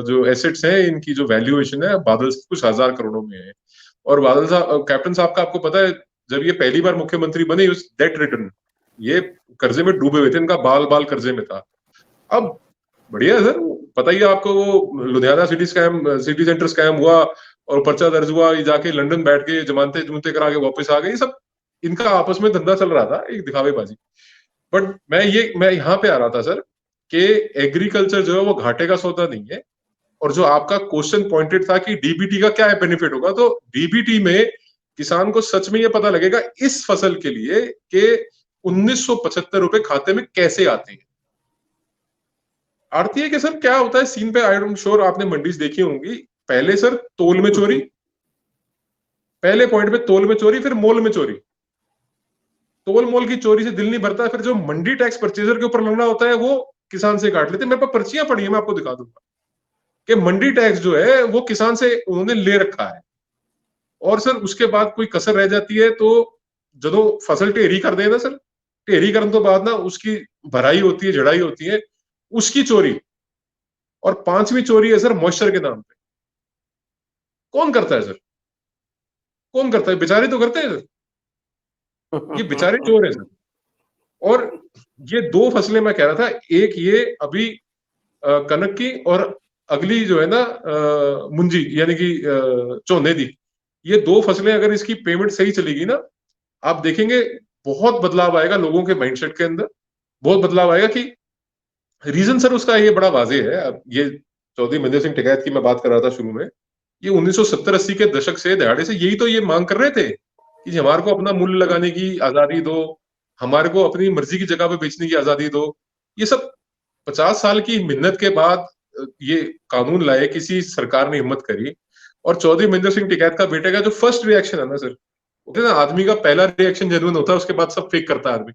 जो एसेट्स हैं, इनकी जो वैल्यूएशन है बादल से कुछ हजार करोड़ों में है। और बादल साहब, कैप्टन साहब का आपको पता है, जब ये पहली बार मुख्यमंत्री बने, उस डेट रिटर्न, ये कर्जे में डूबे हुए थे, इनका बाल बाल कर्जे में था। अब बढ़िया है सर, पता ही है आपको, वो लुधियाना सिटी सेंटर स्कैम हुआ और पर्चा दर्ज हुआ, ये जाके लंदन बैठ के जमानते जमानते करा के वापस आ गए। ये सब इनका आपस में धंधा चल रहा था, एक दिखावेबाजी। बट मैं यहाँ पे आ रहा था सर, कि एग्रीकल्चर जो है वो घाटे का सौदा नहीं है। और जो आपका क्वेश्चन पॉइंटेड था कि डीबीटी का क्या बेनिफिट होगा, तो डीबीटी में किसान को सच में ये पता लगेगा इस फसल के लिए कि 1975 रुपए खाते में कैसे आते हैं। आड़ती है कि सर क्या होता है सीन पे, आई एम श्योर आपने मंडीज देखी होंगी। पहले सर तोल में चोरी, पहले पॉइंट पे तोल में चोरी, फिर मोल में चोरी। तोल मोल की चोरी से दिल नहीं भरता, फिर जो मंडी टैक्स परचेजर के ऊपर लगना होता है वो किसान से काट लेते हैं। मेरे पास पर्चियां पड़ी है, मैं आपको दिखा दूंगा कि मंडी टैक्स जो है वो किसान से उन्होंने ले रखा है। और सर उसके बाद कोई कसर रह जाती है तो जो फसल ढेरी कर देना सर, ढेरी करने तो बाद ना उसकी भराई होती है, जड़ाई होती है, उसकी चोरी। और पांचवी चोरी है सर मॉइस्चर के नाम पे। कौन करता है सर? कौन करता है? बेचारे तो करते हैं सर, ये बेचारे चोर है सर। और ये दो फसलें मैं कह रहा था, एक ये अभी कनक की, और अगली जो है ना मुंजी यानी कि चौने दी। ये दो फसलें अगर इसकी पेमेंट सही चलेगी ना, आप देखेंगे बहुत बदलाव आएगा लोगों के माइंडसेट के अंदर, बहुत बदलाव आएगा। कि रीजन सर उसका ये बड़ा वाज़ेह है। अब ये चौधरी महेंद्र सिंह टिकैत की मैं बात कर रहा था शुरू में, ये 1970-80 के दशक से दहाड़े से यही तो ये मांग कर रहे थे कि हमारे को अपना मूल्य लगाने की आजादी दो, हमारे को अपनी मर्जी की जगह पे बेचने की आजादी दो। ये सब 50 साल की मेहनत के बाद ये कानून लाए, किसी सरकार ने हिम्मत करी। और चौधरी महेंद्र सिंह टिकैत का बेटे का जो फर्स्ट रिएक्शन है ना सर, वो ना आदमी का पहला रिएक्शन जेन्युइन होता है, उसके बाद सब फेक करता है आदमी।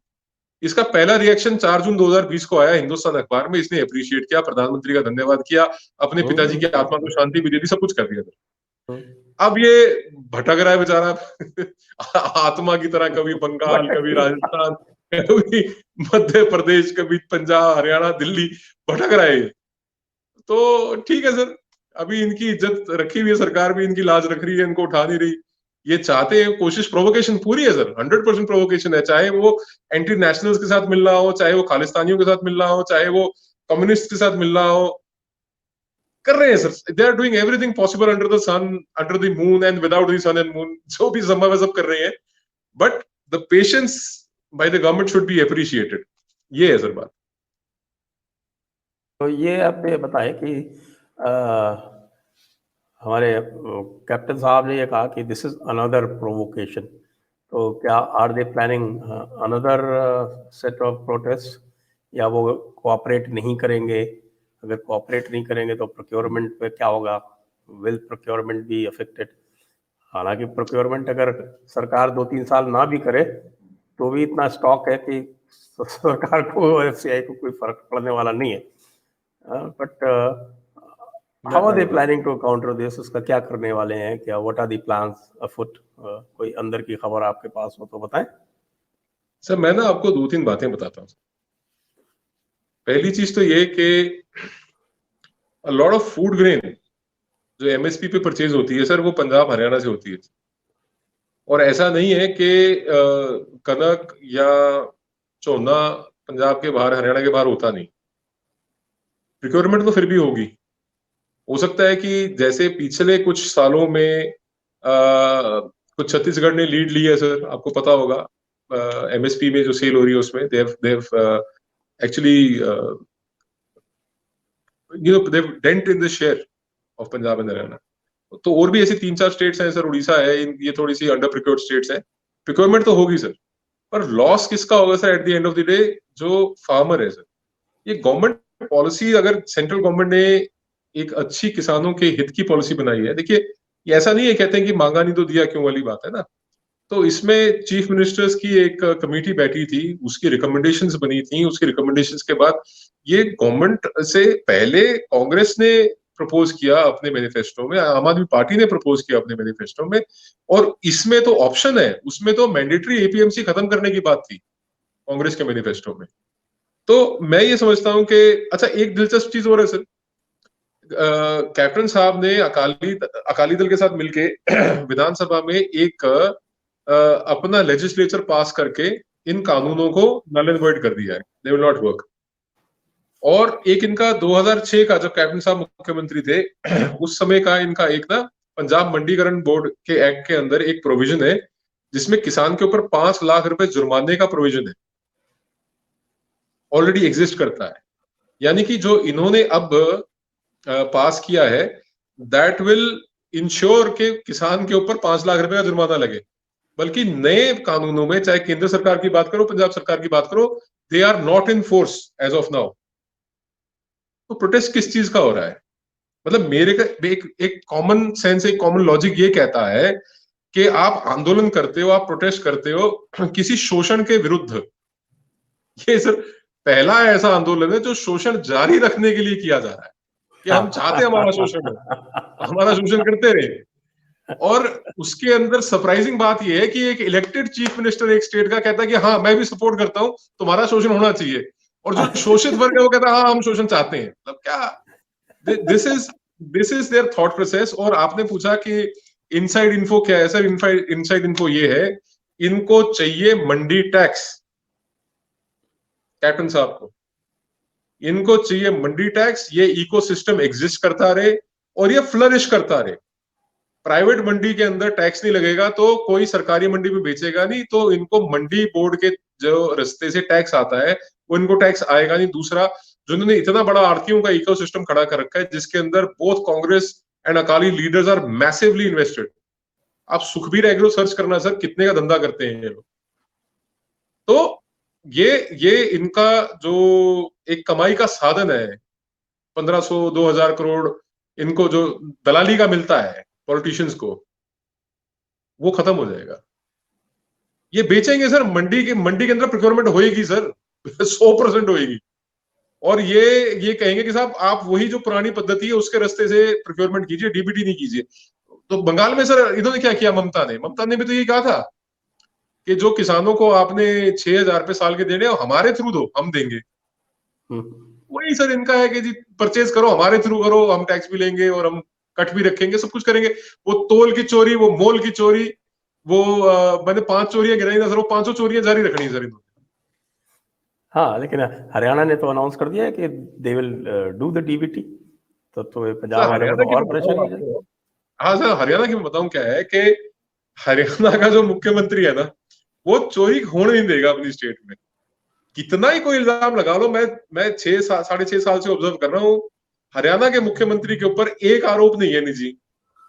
इसका पहला रिएक्शन 4 जून 2020 को आया हिंदुस्तान अखबार में। इसने अप्रिशिएट किया, प्रधानमंत्री का धन्यवाद किया, अपने पिताजी की आत्मा को शांति भी दे दी, सब कुछ कर दिया सर। अब ये भटक रहा है बेचारा आत्मा की तरह, कभी बंगाल, कभी राजस्थान, कभी मध्य प्रदेश, कभी पंजाब, हरियाणा, दिल्ली, भटक रहा है ये। तो ठीक है सर, अभी इनकी इज्जत रखी हुई है, सरकार भी इनकी लाज रख रही है, इनको उठा नहीं रही। ये चाहते हैं, कोशिश, प्रोवोकेशन पूरी है सर, 100% प्रोवोकेशन है। चाहे वो एंटी नेशनल्स के साथ मिल रहा हो, चाहे वो खालिस्तानियों के साथ मिल रहा हो, चाहे वो कम्युनिस्ट के साथ मिल रहा हो, कर रहे हैं sir. They are doing everything possible under the sun, under the moon and without the sun and moon, जो भी संभव है सब कर रहे हैं। But the patience by the government should be appreciated. ये है सर बात। तो ये आप ये बताएं कि हमारे कैप्टन साहब ने ये कहा कि दिस इज अनदर प्रोवोकेशन, तो क्या are they planning another set of protest, या वो कोऑपरेट नहीं करेंगे? अगर कोऑपरेट नहीं करेंगे तो प्रोक्योरमेंट पे क्या होगा? Will procurement be affected? हालांकि प्रोक्योरमेंट अगर सरकार 2-3 साल ना भी करे तो भी इतना स्टॉक है कि सरकार को, एफसीआई को कोई फर्क पड़ने वाला नहीं है। But how are they planning to counter this? उसका क्या करने वाले हैं? क्या what are the plans afoot? कोई अंदर की खबर आपके पास हो तो बताएं। सर मैं ना आपको 2-3 बातें बताता हूँ। पहली चीज तो ये कि लॉट ऑफ फूड ग्रेन जो एमएसपी पे परचेज होती है सर, वो पंजाब हरियाणा से होती है। और ऐसा नहीं है कि कनक या चोना पंजाब के बाहर हरियाणा के बाहर होता नहीं। प्रिक्योरमेंट तो फिर भी होगी। हो सकता है कि जैसे पिछले कुछ सालों में कुछ छत्तीसगढ़ ने लीड ली है सर, आपको पता होगा एमएसपी में जो सेल हो रही है उसमें they've actually they've dent in the share of Punjab and Haryana. तो और भी ऐसी 3-4 स्टेट्स हैं सर, उड़ीसा है, ये थोड़ी सी अंडर प्रिक्योर्ड स्टेट्स हैं। प्रिक्योरमेंट तो होगी सर, पर लॉस किसका होगा sir at the end of the day? जो फार्मर है सर। ये गवर्नमेंट पॉलिसी, अगर सेंट्रल गवर्नमेंट ने एक अच्छी किसानों के हित की पॉलिसी बनाई है, देखिए ये ऐसा नहीं है कहते हैं कि मांगा नहीं तो दिया क्यों वाली बात है ना। तो इसमें चीफ मिनिस्टर्स की एक कमेटी बैठी थी, उसकी रिकमेंडेशंस बनी थी। उसकी रिकमेंडेशंस के बाद ये गवर्नमेंट से पहले कांग्रेस ने प्रपोज किया अपने मैनिफेस्टो में, आम आदमी पार्टी ने प्रपोज किया अपने मैनिफेस्टो में, और इसमें तो ऑप्शन है, उसमें तो मैंडेटरी एपीएमसी खत्म करने की बात थी कांग्रेस के मैनिफेस्टो में। तो मैं ये समझता हूं कि अच्छा, एक दिलचस्प चीज और है सर, कैप्टन साहब ने अकाली दल के साथ मिलके विधानसभा में एक अपना लेजिस्लेचर पास करके इन कानूनों को नल एंड वॉइड कर दिया है, दे विल नॉट वर्क। और एक इनका 2006 का, जब कैप्टन साहब मुख्यमंत्री थे उस समय का इनका एक ना पंजाब मंडीकरण बोर्ड के एक्ट के अंदर एक प्रोविजन है जिसमें किसान के ऊपर 5 लाख रुपए जुर्माने का प्रोविजन है, ऑलरेडी एग्जिस्ट करता है। यानी कि जो इन्होंने अब पास किया है, दैट विल इंश्योर के किसान के ऊपर 5 लाख रुपए का जुर्माना लगे। बल्कि नए कानूनों में, चाहे केंद्र सरकार की बात करो, पंजाब सरकार की बात करो, they are not in force as of now. तो प्रोटेस्ट किस चीज का हो रहा है? मतलब मेरे का एक कॉमन सेंस, एक कॉमन लॉजिक ये कहता है कि आप आंदोलन करते हो, आप प्रोटेस्ट करते हो किसी शोषण के विरुद्ध। ये सर पहला ऐसा आंदोलन है जो शोषण जारी रखने के लिए किया जा रहा है, कि हम चाहते हैं हमारा शोषण हो, हमारा शोषण करते रहे। और उसके अंदर सरप्राइजिंग बात यह है कि एक इलेक्टेड चीफ मिनिस्टर एक स्टेट का कहता है कि हाँ मैं भी सपोर्ट करता हूं, तुम्हारा शोषण होना चाहिए, और जो शोषित वर्ग है वो कहता है हाँ हम शोषण चाहते हैं। मतलब क्या, this is there thought process. और आपने पूछा कि इनसाइड इन्फो क्या है सर? इनसाइड इन्फो ये है, इनको चाहिए मंडी टैक्स, कैप्टन साहब को इनको चाहिए मंडी टैक्स। ये इकोसिस्टम एग्जिस्ट करता रहे और ये फ्लरिश करता रहे। प्राइवेट मंडी के अंदर टैक्स नहीं लगेगा तो कोई सरकारी मंडी में बेचेगा नहीं, तो इनको मंडी बोर्ड के जो रास्ते से टैक्स आता है वो इनको टैक्स आएगा नहीं। दूसरा, जो इन्होंने इतना बड़ा आड़तियों का इकोसिस्टम खड़ा कर रखा है जिसके अंदर both Congress and Akali leaders are massively invested. आप सुखबीर एग्रो सर्च करना सर, कितने का धंधा करते हैं ये लोग। तो ये इनका जो एक कमाई का साधन है, 1500-2000 करोड़ इनको जो दलाली का मिलता है पॉलिटिशियंस को, वो खत्म हो जाएगा। ये बेचेंगे सर, मंडी के अंदर प्रोक्योरमेंट होएगी सर 100% होएगी। और ये कहेंगे कि साहब आप वही जो पुरानी पद्धति है उसके रास्ते से प्रोक्योरमेंट कीजिए, डीबीटी नहीं कीजिए। तो बंगाल में सर इन्होंने क्या किया? ममता ने भी तो ये कहा था कि जो किसानों को आपने 6000 रुपए साल के देने हमारे थ्रू दो, हम देंगे। वही सर इनका है कि जी परचेज करो, हमारे थ्रू करो, हम टैक्स भी लेंगे और हम कट भी रखेंगे, सब कुछ करेंगे। वो तोल की चोरी, वो मोल की चोरी, वो मैंने 5 चोरियां गिनाई ना सर, वो 500 चोरियां जारी रखनी है सर इन्होंने। हाँ, लेकिन हरियाणा ने तो अनाउंस कर दिया है कि they will do the DBT. तो पंजाब वाले को तो और परेशानी हो जाएगी। हाँ सर, हरियाणा की मैं बताऊं क्या है कि हरियाणा का जो मुख्यमंत्री है ना, वो चोरी होने नहीं देगा अपनी स्टेट में। कितना ही कोई इल्जाम लगा लो, मैं 6-6.5 साल से ऑब्जर्व कर रहा हूँ, हरियाणा के मुख्यमंत्री के ऊपर एक आरोप नहीं है निजी।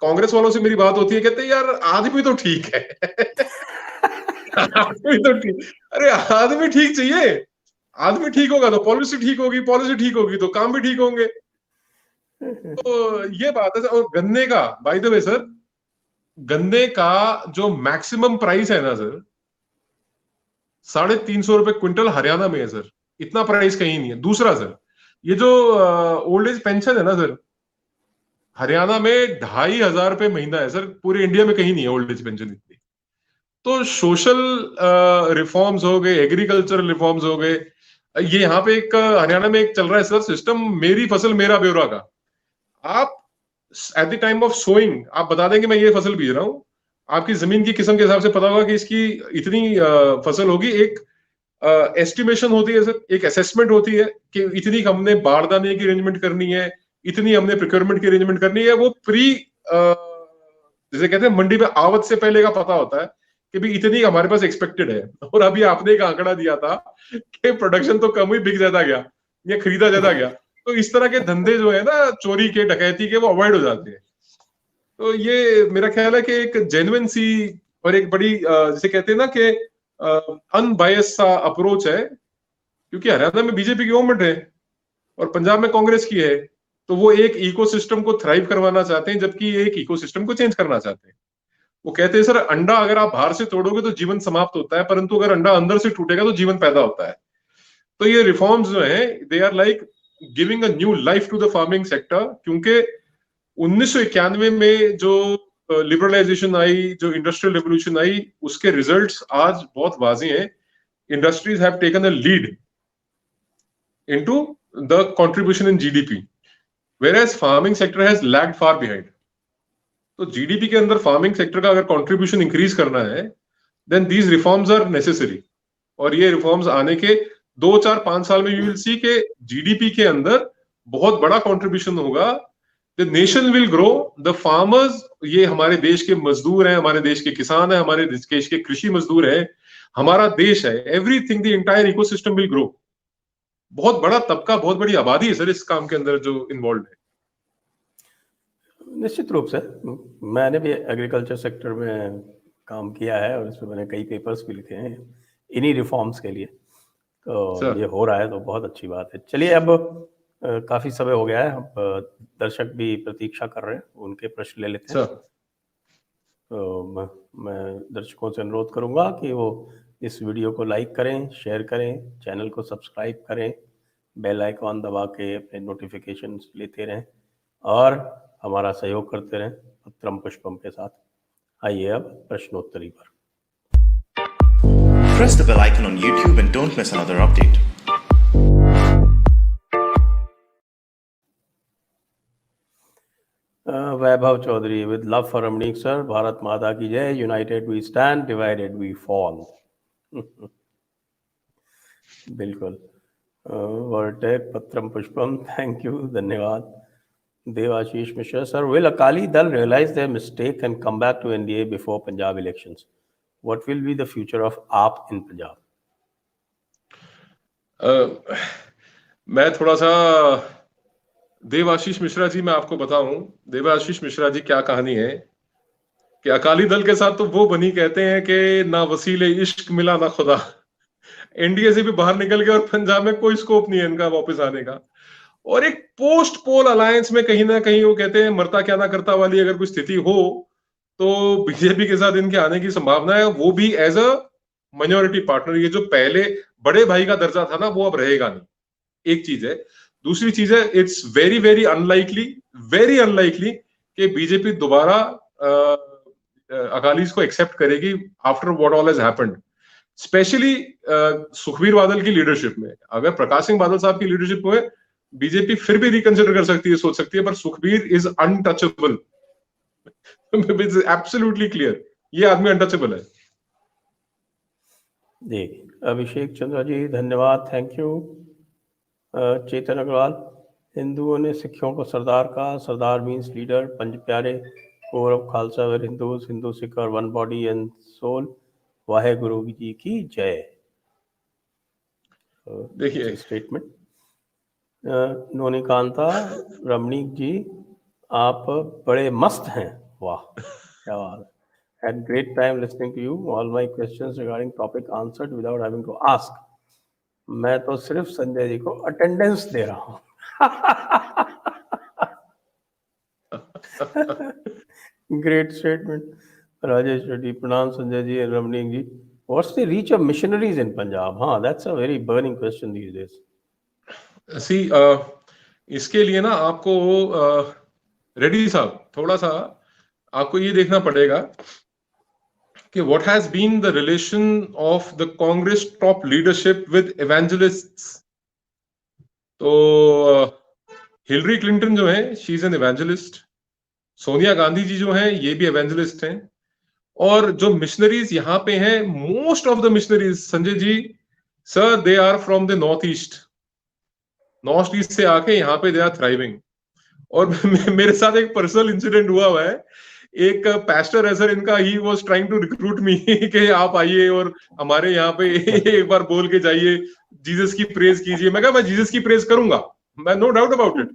कांग्रेस वालों से मेरी बात होती है, कहते हैं यार आदमी तो ठीक है आदमी तो ठीक, अरे आदमी ठीक चाहिए, आदमी ठीक होगा तो पॉलिसी ठीक होगी, पॉलिसी ठीक होगी तो काम भी ठीक होंगे। तो ये बात है। और गन्ने का, बाय द वे सर, गन्ने का जो मैक्सिमम प्राइस है ना सर, 350 रुपए क्विंटल हरियाणा में है सर। इतना प्राइस कहीं नहीं है। दूसरा सर, ये जो ओल्ड एज पेंशन है ना सर, हरियाणा में 2,500 रुपए महीना है सर। पूरे इंडिया में कहीं नहीं है ओल्ड एज पेंशन इतनी। तो सोशल रिफॉर्म्स हो गए, एग्रीकल्चरल रिफॉर्म्स हो गए। ये यहाँ पे एक हरियाणा में एक चल रहा है सर सिस्टम, मेरी फसल मेरा ब्यौरा का। आप at the time of sowing आप बता देंगे मैं ये फसल बीज रहा हूँ। आपकी जमीन की किस्म के हिसाब से पता होगा कि इसकी इतनी फसल होगी। एक एस्टिमेशन होती है सर, एक असेसमेंट होती है कि इतनी हमने बारदाने की अरेंजमेंट करनी है, इतनी हमने प्रिक्योरमेंट की अरेंजमेंट करनी है। वो प्री जैसे कहते हैं मंडी में आवत से पहले का पता होता है कि भाई इतनी हमारे पास एक्सपेक्टेड है। और अभी आपने एक आंकड़ा दिया था कि प्रोडक्शन तो कम हुई, बिक ज्यादा गया या खरीदा ज्यादा गया। तो इस तरह के धंधे जो है ना, चोरी के, डकैती के, वो अवॉइड हो जाते हैं। तो ये मेरा ख्याल है कि एक जेन्युइन सी और एक बड़ी जैसे कहते हैं ना कि अनबायस सा अप्रोच है। क्योंकि हरियाणा में बीजेपी की गवर्नमेंट है और पंजाब में कांग्रेस की है, तो वो एक इकोसिस्टम को थ्राइव करवाना चाहते हैं, जबकि ये एक इकोसिस्टम को चेंज करना चाहते हैं। वो कहते हैं सर, अंडा अगर आप बाहर से तोड़ोगे तो जीवन समाप्त होता है, परंतु अगर अंडा अंदर से टूटेगा तो जीवन पैदा होता है। तो ये रिफॉर्म्स जो है, they are like giving a new life to the farming sector. क्योंकि 1991 में जो लिबरलाइजेशन आई, जो इंडस्ट्रियल रेवोल्यूशन आई, उसके रिजल्ट्स आज बहुत वाज़ेह हैं। Industries have taken a lead into the contribution in GDP, whereas farming sector has lagged far behind. तो GDP के अंदर फार्मिंग सेक्टर का अगर कंट्रीब्यूशन इंक्रीज करना है, then these reforms are necessary. और ये रिफॉर्म्स आने के 2, 4, 5 साल में यू विल सी के जीडीपी के अंदर बहुत बड़ा कंट्रीब्यूशन होगा। The nation will grow, the farmers, ये हमारे देश के मजदूर हैं, हमारे देश के किसान हैं, हमारे देश के कृषि मजदूर हैं, हमारा देश है। Everything, the entire ecosystem will grow. बहुत बड़ा तबका, बहुत बड़ी आबादी है सर इस काम के अंदर जो इन्वॉल्व है। निश्चित रूप से मैंने भी एग्रीकल्चर सेक्टर में काम किया है और इसमें मैंने कई पेपर्स भी लिखे हैं इन्हीं रिफॉर्म्स के लिए। तो सर, ये हो रहा है तो बहुत अच्छी बात है। चलिए, अब काफ़ी समय हो गया है, अब दर्शक भी प्रतीक्षा कर रहे हैं, उनके प्रश्न ले लेते हैं। सर, तो मैं दर्शकों से अनुरोध करूंगा कि वो इस वीडियो को लाइक करें, शेयर करें, चैनल को सब्सक्राइब करें, बेल आइकॉन दबा के अपने नोटिफिकेशंस लेते रहें और हमारा सहयोग करते रहें पत्रम पुष्पम के साथ। आइए अब प्रश्नोत्तरी पर। Press the bell icon on YouTube and don't miss another update. Vaibhav Chaudhary, with love for Ramnik sir, Bharat Mata की जय, united we stand, divided we fall. बिल्कुल। वर्टेक पत्रम पुष्पम, थैंक यू, धन्यवाद। Debashish Mishra, sir, will Akali Dal realise their mistake and come back to NDA before Punjab elections? What will be the future of AAP in Punjab? मैं थोड़ा सा देवाशीष मिश्रा जी, मैं आपको बताऊं देवाशीष मिश्रा जी क्या कहानी है कि अकाली दल के साथ तो वो बनी, कहते हैं कि ना वसीले इश्क मिला ना खुदा। एनडीए से भी बाहर निकल गए और पंजाब में कोई स्कोप नहीं है इनका वापस आने का। और एक पोस्ट पोल अलायंस में कहीं ना कहीं वो कहते हैं मरता क्या ना करता वाली अगर कोई स्थिति हो तो बीजेपी के साथ इनके आने की संभावना है, वो भी एज अ माइनॉरिटी पार्टनर। ये जो पहले बड़े भाई का दर्जा था ना, वो अब रहेगा नहीं। एक चीज है। दूसरी चीज है, इट्स वेरी वेरी अनलाइकली कि बीजेपी दोबारा अकालीज को एक्सेप्ट करेगी after what all has happened, specially Sukhbir Badal की लीडरशिप में। अगर प्रकाश सिंह बादल साहब की लीडरशिप में बीजेपी फिर भी रिकंसिडर कर सकती है, सोच सकती है, पर Sukhbir is untouchable. It's absolutely clear, ये आदमी अनटचेबल है। जी, अभिषेक चंद्रा जी, धन्यवाद, थैंक यू। चेतन अग्रवाल, हिंदुओं ने सिखों को सरदार कहा, सरदार means leader, Panj Pyare, core of Khalsa were Hindus, Hindu Sikh और one body and soul, Waheguru ji की जय। देखिए स्टेटमेंट। नोनिकांता, रमणीक जी आप बड़े मस्त हैं, वाह क्या बात है। Had great time listening to you. All my questions regarding topic answered without having to ask. मैं तो सिर्फ संजय जी को अटेंडेंस दे रहा हूँ। Great statement, Rajesh Reddy. Pranam Sanjay ji and Ramneek ji. What's the reach of missionaries in Punjab? That's a very burning question these days. सी इसके लिए ना आपको रेड्डी साहब थोड़ा सा आपको ये देखना पड़ेगा कि what has been the relation of the Congress top leadership with evangelists. तो हिलरी क्लिंटन जो है she is an evangelist, Sonia Gandhi ji जो हैं ये भी इवेंजलिस्ट हैं, और जो मिशनरीज यहाँ पे हैं most of the missionaries Sanjay ji sir they are from the North East से आके यहाँ पे दे आर थ्राइविंग। और मेरे साथ एक पर्सनल इंसिडेंट हुआ है, एक पास्टर है सर इनका, he was trying to recruit me कि आप आइए और हमारे यहाँ पे एक बार बोल के जाइए, जीसस की प्रेज कीजिए। मैं कहा मैं जीसस की प्रेज करूंगा, मैं नो डाउट अबाउट इट,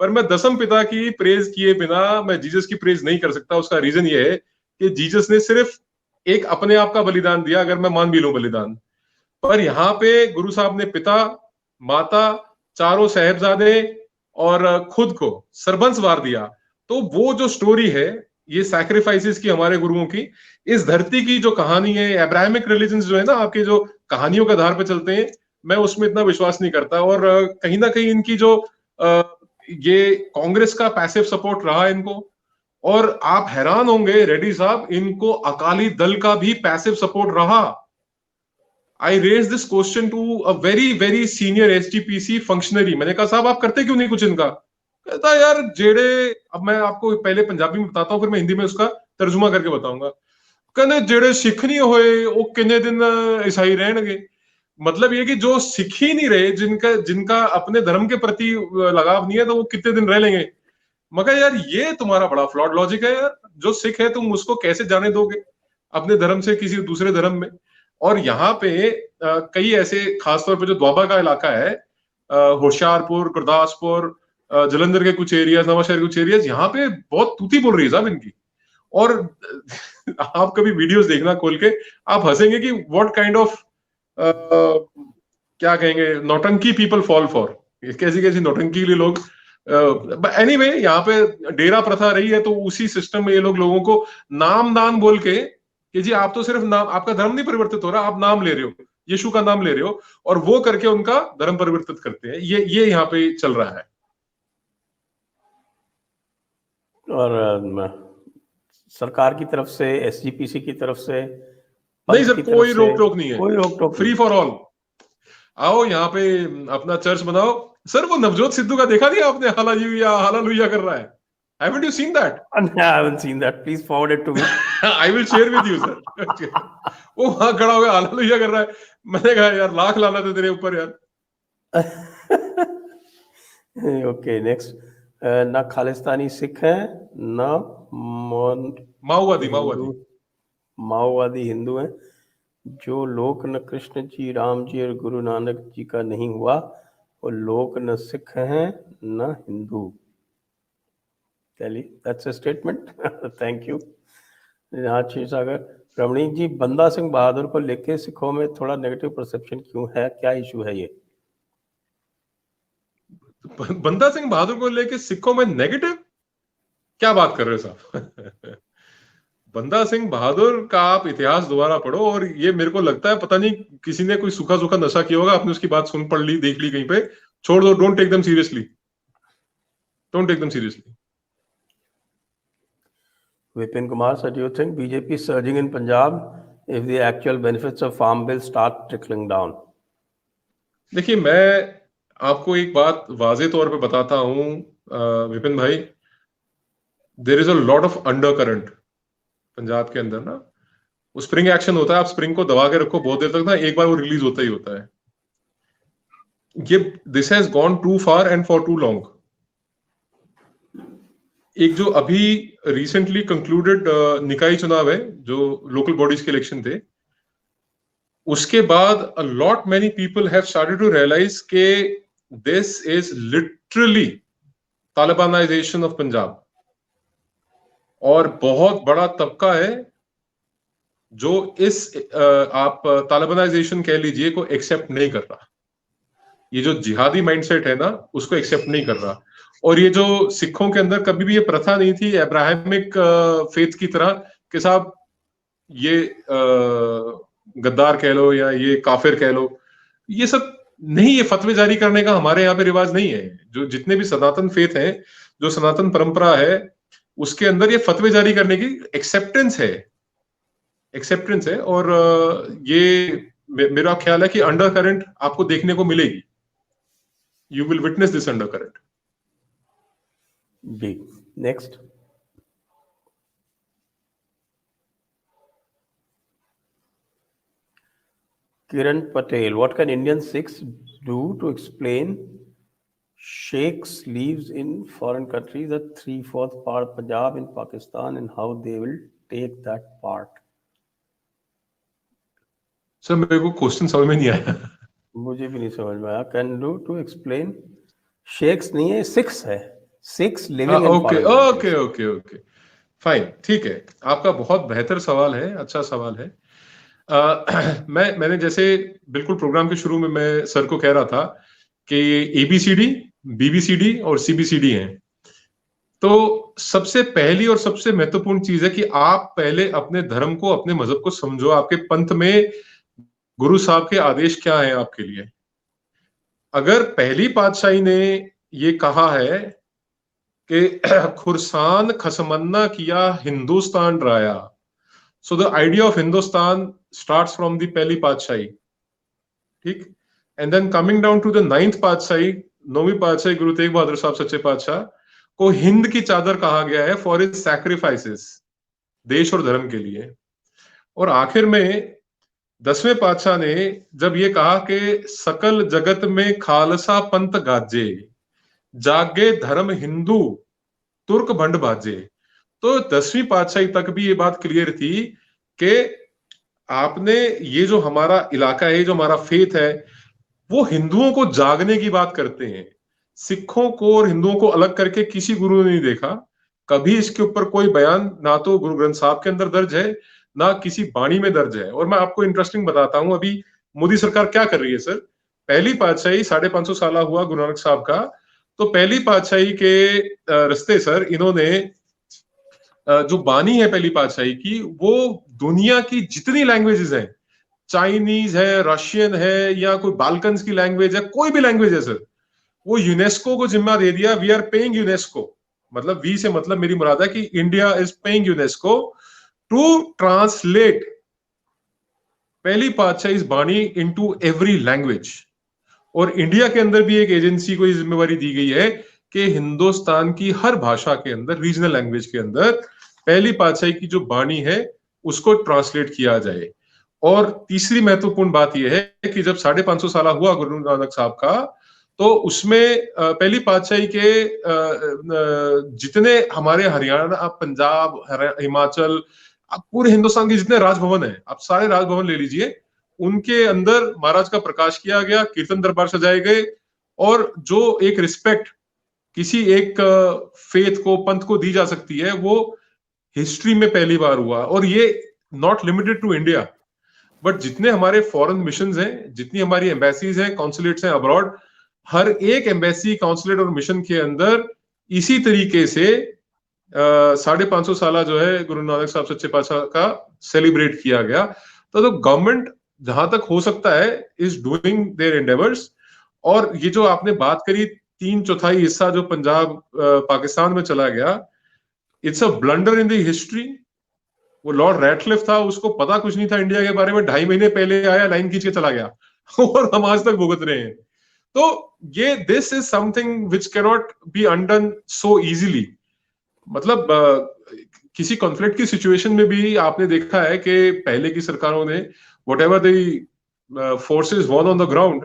पर मैं दसम पिता की प्रेज किए बिना मैं जीसस की प्रेज नहीं कर सकता। उसका रीजन ये है कि जीसस ने सिर्फ एक अपने आप का बलिदान दिया, अगर मैं मान भी लूं बलिदान, पर यहाँ पे गुरु साहब ने पिता, माता, चारों साहेबजादे और खुद को सरबंस वार दिया। तो वो जो स्टोरी है ये सैक्रिफाइसेस की हमारे गुरुओं की, इस धरती की जो कहानी है, अब्राहमिक रिलीजन जो है ना आपके जो कहानियों के आधार पे चलते हैं, मैं उसमें इतना विश्वास नहीं करता। और कहीं ना कहीं इनकी जो ये कांग्रेस का पैसिव सपोर्ट रहा इनको, और आप हैरान होंगे रेड्डी साहब इनको अकाली दल का भी पैसिव सपोर्ट रहा। I raise this question to a very very senior SGPC functionary, मैंने कहा साहब आप करते क्यों नहीं कुछ इनका? कहता यार जेड़े, अब मैं आपको पहले पंजाबी में बताता हूँ फिर मैं हिंदी में उसका तर्जुमा करके बताऊंगा। कहते जेड़े सिख नहीं होए वो कितने दिन ईसाई रहणगे। मतलब ये कि जो सिख ही नहीं रहे, जिनका अपने धर्म के प्रति लगाव नहीं है, तो वो कितने दिन रह लेंगे? मगर यार ये तुम्हारा बड़ा फ्लॉड लॉजिक है यार, जो सिख है तुम उसको कैसे जाने दोगे अपने धर्म से किसी दूसरे धर्म में? और यहाँ पे कई ऐसे खासतौर पे जो द्वाबा का इलाका है, होशियारपुर, गुरदासपुर, जलंधर के कुछ एरियाज, नवाशहर के कुछ एरियाज, यहाँ पे बहुत तूती बोल रही है साहब इनकी। और आप कभी वीडियोस देखना खोल के, आप हंसेंगे कि व्हाट काइंड ऑफ क्या कहेंगे, नौटंकी पीपल फॉल फॉर, कैसी कैसी नौटंकी के लिए लोग। एनीवे यहाँ पे डेरा प्रथा रही है, तो उसी सिस्टम में ये लोगों को नाम दान बोल के कि जी आप तो सिर्फ नाम, आपका धर्म नहीं परिवर्तित हो रहा, आप नाम ले रहे हो, यीशु का नाम ले रहे हो, और वो करके उनका धर्म परिवर्तित करते हैं। ये यहाँ पे चल रहा है। और सरकार की तरफ से, एसजीपीसी की तरफ से नहीं सर, कोई रोक टोक नहीं है, कोई रोक टोक, फ्री फॉर ऑल। आओ यहाँ पे अपना चर्च बनाओ। सर वो नवजोत सिद्धू का देखा नहीं आपने, हालेलुया कर रहा है? Haven't you seen that? I haven't seen that. Please forward it to me. I will share with you, sir. वो वहां खड़ा हो गया हालेलुया कर रहा है। मैंने कहा यार लाख लाना था तेरे ऊपर यार। Okay, next. ना खालिस्तानी सिख है, ना माओवादी हिंदू हैं। जो लोक न कृष्ण जी, राम जी और गुरु नानक जी का नहीं हुआ, वो लोक न सिख हैं न Hindu. That's a statement. Thank you. सागर रमणीक जी, बंदा सिंह बहादुर को लेके सिखों में थोड़ा नेगेटिव परसेप्शन क्यों है, क्या इशू है ये? बंदा सिंह बहादुर को लेके सिखों में नेगेटिव? क्या बात कर रहे हो साहब? बंदा सिंह बहादुर का आप इतिहास दोबारा पढ़ो, और ये मेरे को लगता है पता नहीं किसी ने कोई सूखा सूखा नशा किया होगा, आपने उसकी बात सुन पढ़ ली, देख ली कहीं पे, छोड़ दो। Don't take them seriously, don't take them seriously. Vipin Kumar, so do you think BJP is surging in Punjab if the actual benefits of Farm Bill start trickling down? देखिए मैं आपको एक बात वाजे तौर पे बताता हूं विपिन भाई, there is a lot of undercurrent Punjab के अंदर ना। वो स्प्रिंग एक्शन होता है, आप स्प्रिंग को दबा के रखो बहुत देर तक ना, एक बार वो रिलीज होता ही होता है। ये this has gone too far and for too long. एक जो अभी रिसेंटली कंक्लूडेड निकाय चुनाव है, जो लोकल बॉडीज के इलेक्शन थे, उसके बाद a lot many people have started to realise के this is literally Talibanisation of Punjab. और बहुत बड़ा तबका है जो इस आप तालिबानाइजेशन कह लीजिए को एक्सेप्ट नहीं कर रहा। ये जो जिहादी माइंडसेट है ना, उसको एक्सेप्ट नहीं कर रहा। और ये जो सिखों के अंदर कभी भी ये प्रथा नहीं थी अब्राहमिक फेथ की तरह कि साहब ये गद्दार कह लो या ये काफिर कह लो, ये सब नहीं, ये फतवे जारी करने का हमारे यहाँ पे रिवाज नहीं है। जो जितने भी सनातन फेथ हैं, जो सनातन परंपरा है, उसके अंदर ये फतवे जारी करने की एक्सेप्टेंस है। और ये मेरा ख्याल है कि अंडर करंट आपको देखने को मिलेगी, you will witness this undercurrent. जी, next. Kiran Patel, what can Indian Sikhs do to explain Sheikhs lives in foreign countries, a 3/4 part Punjab in Pakistan, and how they will take that part? Sir मेरे को question समझ में नहीं आया। मुझे भी नहीं समझ में आया। Can do to explain, sheikhs नहीं है, सिक्स है, Sikhs living in okay foreign okay okay okay fine, ठीक है, आपका बहुत बेहतर सवाल है, अच्छा सवाल है। मैंने जैसे बिल्कुल प्रोग्राम के शुरू में मैं सर को कह रहा था कि एबीसीडी, बीबीसीडी और सीबीसीडी हैं। तो सबसे पहली और सबसे महत्वपूर्ण चीज है कि आप पहले अपने धर्म को, अपने मजहब को समझो। आपके पंथ में गुरु साहब के आदेश क्या है आपके लिए। अगर पहली पातशाही ने ये कहा है कि खुरसान खसमन्ना किया हिंदुस्तान राया, so the idea of Hindustan starts from the पहली पातशाही, ठीक। And then coming down to the 9th पातशाही, 9वीं पातशाही गुरु तेग बहादुर साहब सच्चे पातशाह को हिंद की चादर कहा गया है फॉर हिज सैक्रिफाइसेस, देश और धर्म के लिए। और आखिर में 10वें पातशाह ने जब ये कहा कि सकल जगत में खालसा पंथ गाजे, जागे धर्म हिंदू तुर्क भंड बाजे, तो 10वीं पातशाही तक भी ये बात क्लियर थी कि आपने ये जो हमारा इलाका है, जो हमारा फेथ है, वो हिंदुओं को जागने की बात करते हैं। सिखों को और हिंदुओं को अलग करके किसी गुरु ने नहीं देखा कभी। इसके ऊपर कोई बयान ना तो गुरु ग्रंथ साहब के अंदर दर्ज है, ना किसी बाणी में दर्ज है। और मैं आपको इंटरेस्टिंग बताता हूं, अभी मोदी सरकार क्या कर रही है सर। पहली पातशाही 550 साल हुआ गुरु नानक साहब का, तो पहली पातशाही के रस्ते सर इन्होंने जो बानी है पहली पातशाही की, वो दुनिया की जितनी लैंग्वेजेस हैं, चाइनीज है, रशियन है, या कोई बाल्कन्स की लैंग्वेज है, कोई भी लैंग्वेज है सर, वो यूनेस्को को जिम्मा दे दिया। वी आर पेइंग यूनेस्को, मतलब वी से मतलब मेरी मुराद है कि India is paying UNESCO to translate पहली पातशाही बानी इनटू एवरी लैंग्वेज। और इंडिया के अंदर भी एक एजेंसी को ये जिम्मेवारी दी गई है कि हिंदुस्तान की हर भाषा के अंदर, रीजनल लैंग्वेज के अंदर पहली पातशाही की जो बानी है उसको ट्रांसलेट किया जाए। और तीसरी महत्वपूर्ण बात यह है कि जब 550 साल हुआ गुरु नानक साहब का, तो उसमें पहली पातशाही के जितने हमारे हरियाणा, पंजाब, हिमाचल, पूरे हिंदुस्तान के जितने राजभवन है, आप सारे राजभवन ले लीजिए, उनके अंदर महाराज का प्रकाश किया गया, कीर्तन दरबार सजाए गए। और जो एक रिस्पेक्ट किसी एक फेथ को, पंथ को दी जा सकती है, वो हिस्ट्री में पहली बार हुआ। और ये not limited to India, but जितने हमारे फॉरेन मिशंस हैं, जितनी हमारी एम्बेसीज हैं, कॉन्सुलेट्स हैं अब्रॉड, हर एक एम्बेसी, कॉन्सुलेट और मिशन के अंदर इसी तरीके से 550 साल जो है गुरु नानक साहब सच्चे पातशाह का सेलिब्रेट किया गया। तो गवर्नमेंट जहां तक हो सकता है इज डूइंग देयर एंडेवर्स। और ये जो आपने बात करी 3/4 हिस्सा जो पंजाब पाकिस्तान में चला गया, it's a blunder in the history. वो लॉर्ड रैटक्लिफ था, उसको पता कुछ नहीं था इंडिया के बारे में, 2.5 महीने पहले आया, लाइन खींच के चला गया और हम आज तक भुगत रहे हैं। तो ये this is something which cannot be undone so easily. मतलब किसी कॉन्फ्लिक्ट की सिचुएशन में भी आपने देखा है कि पहले की सरकारों ने whatever the forces won on the ground,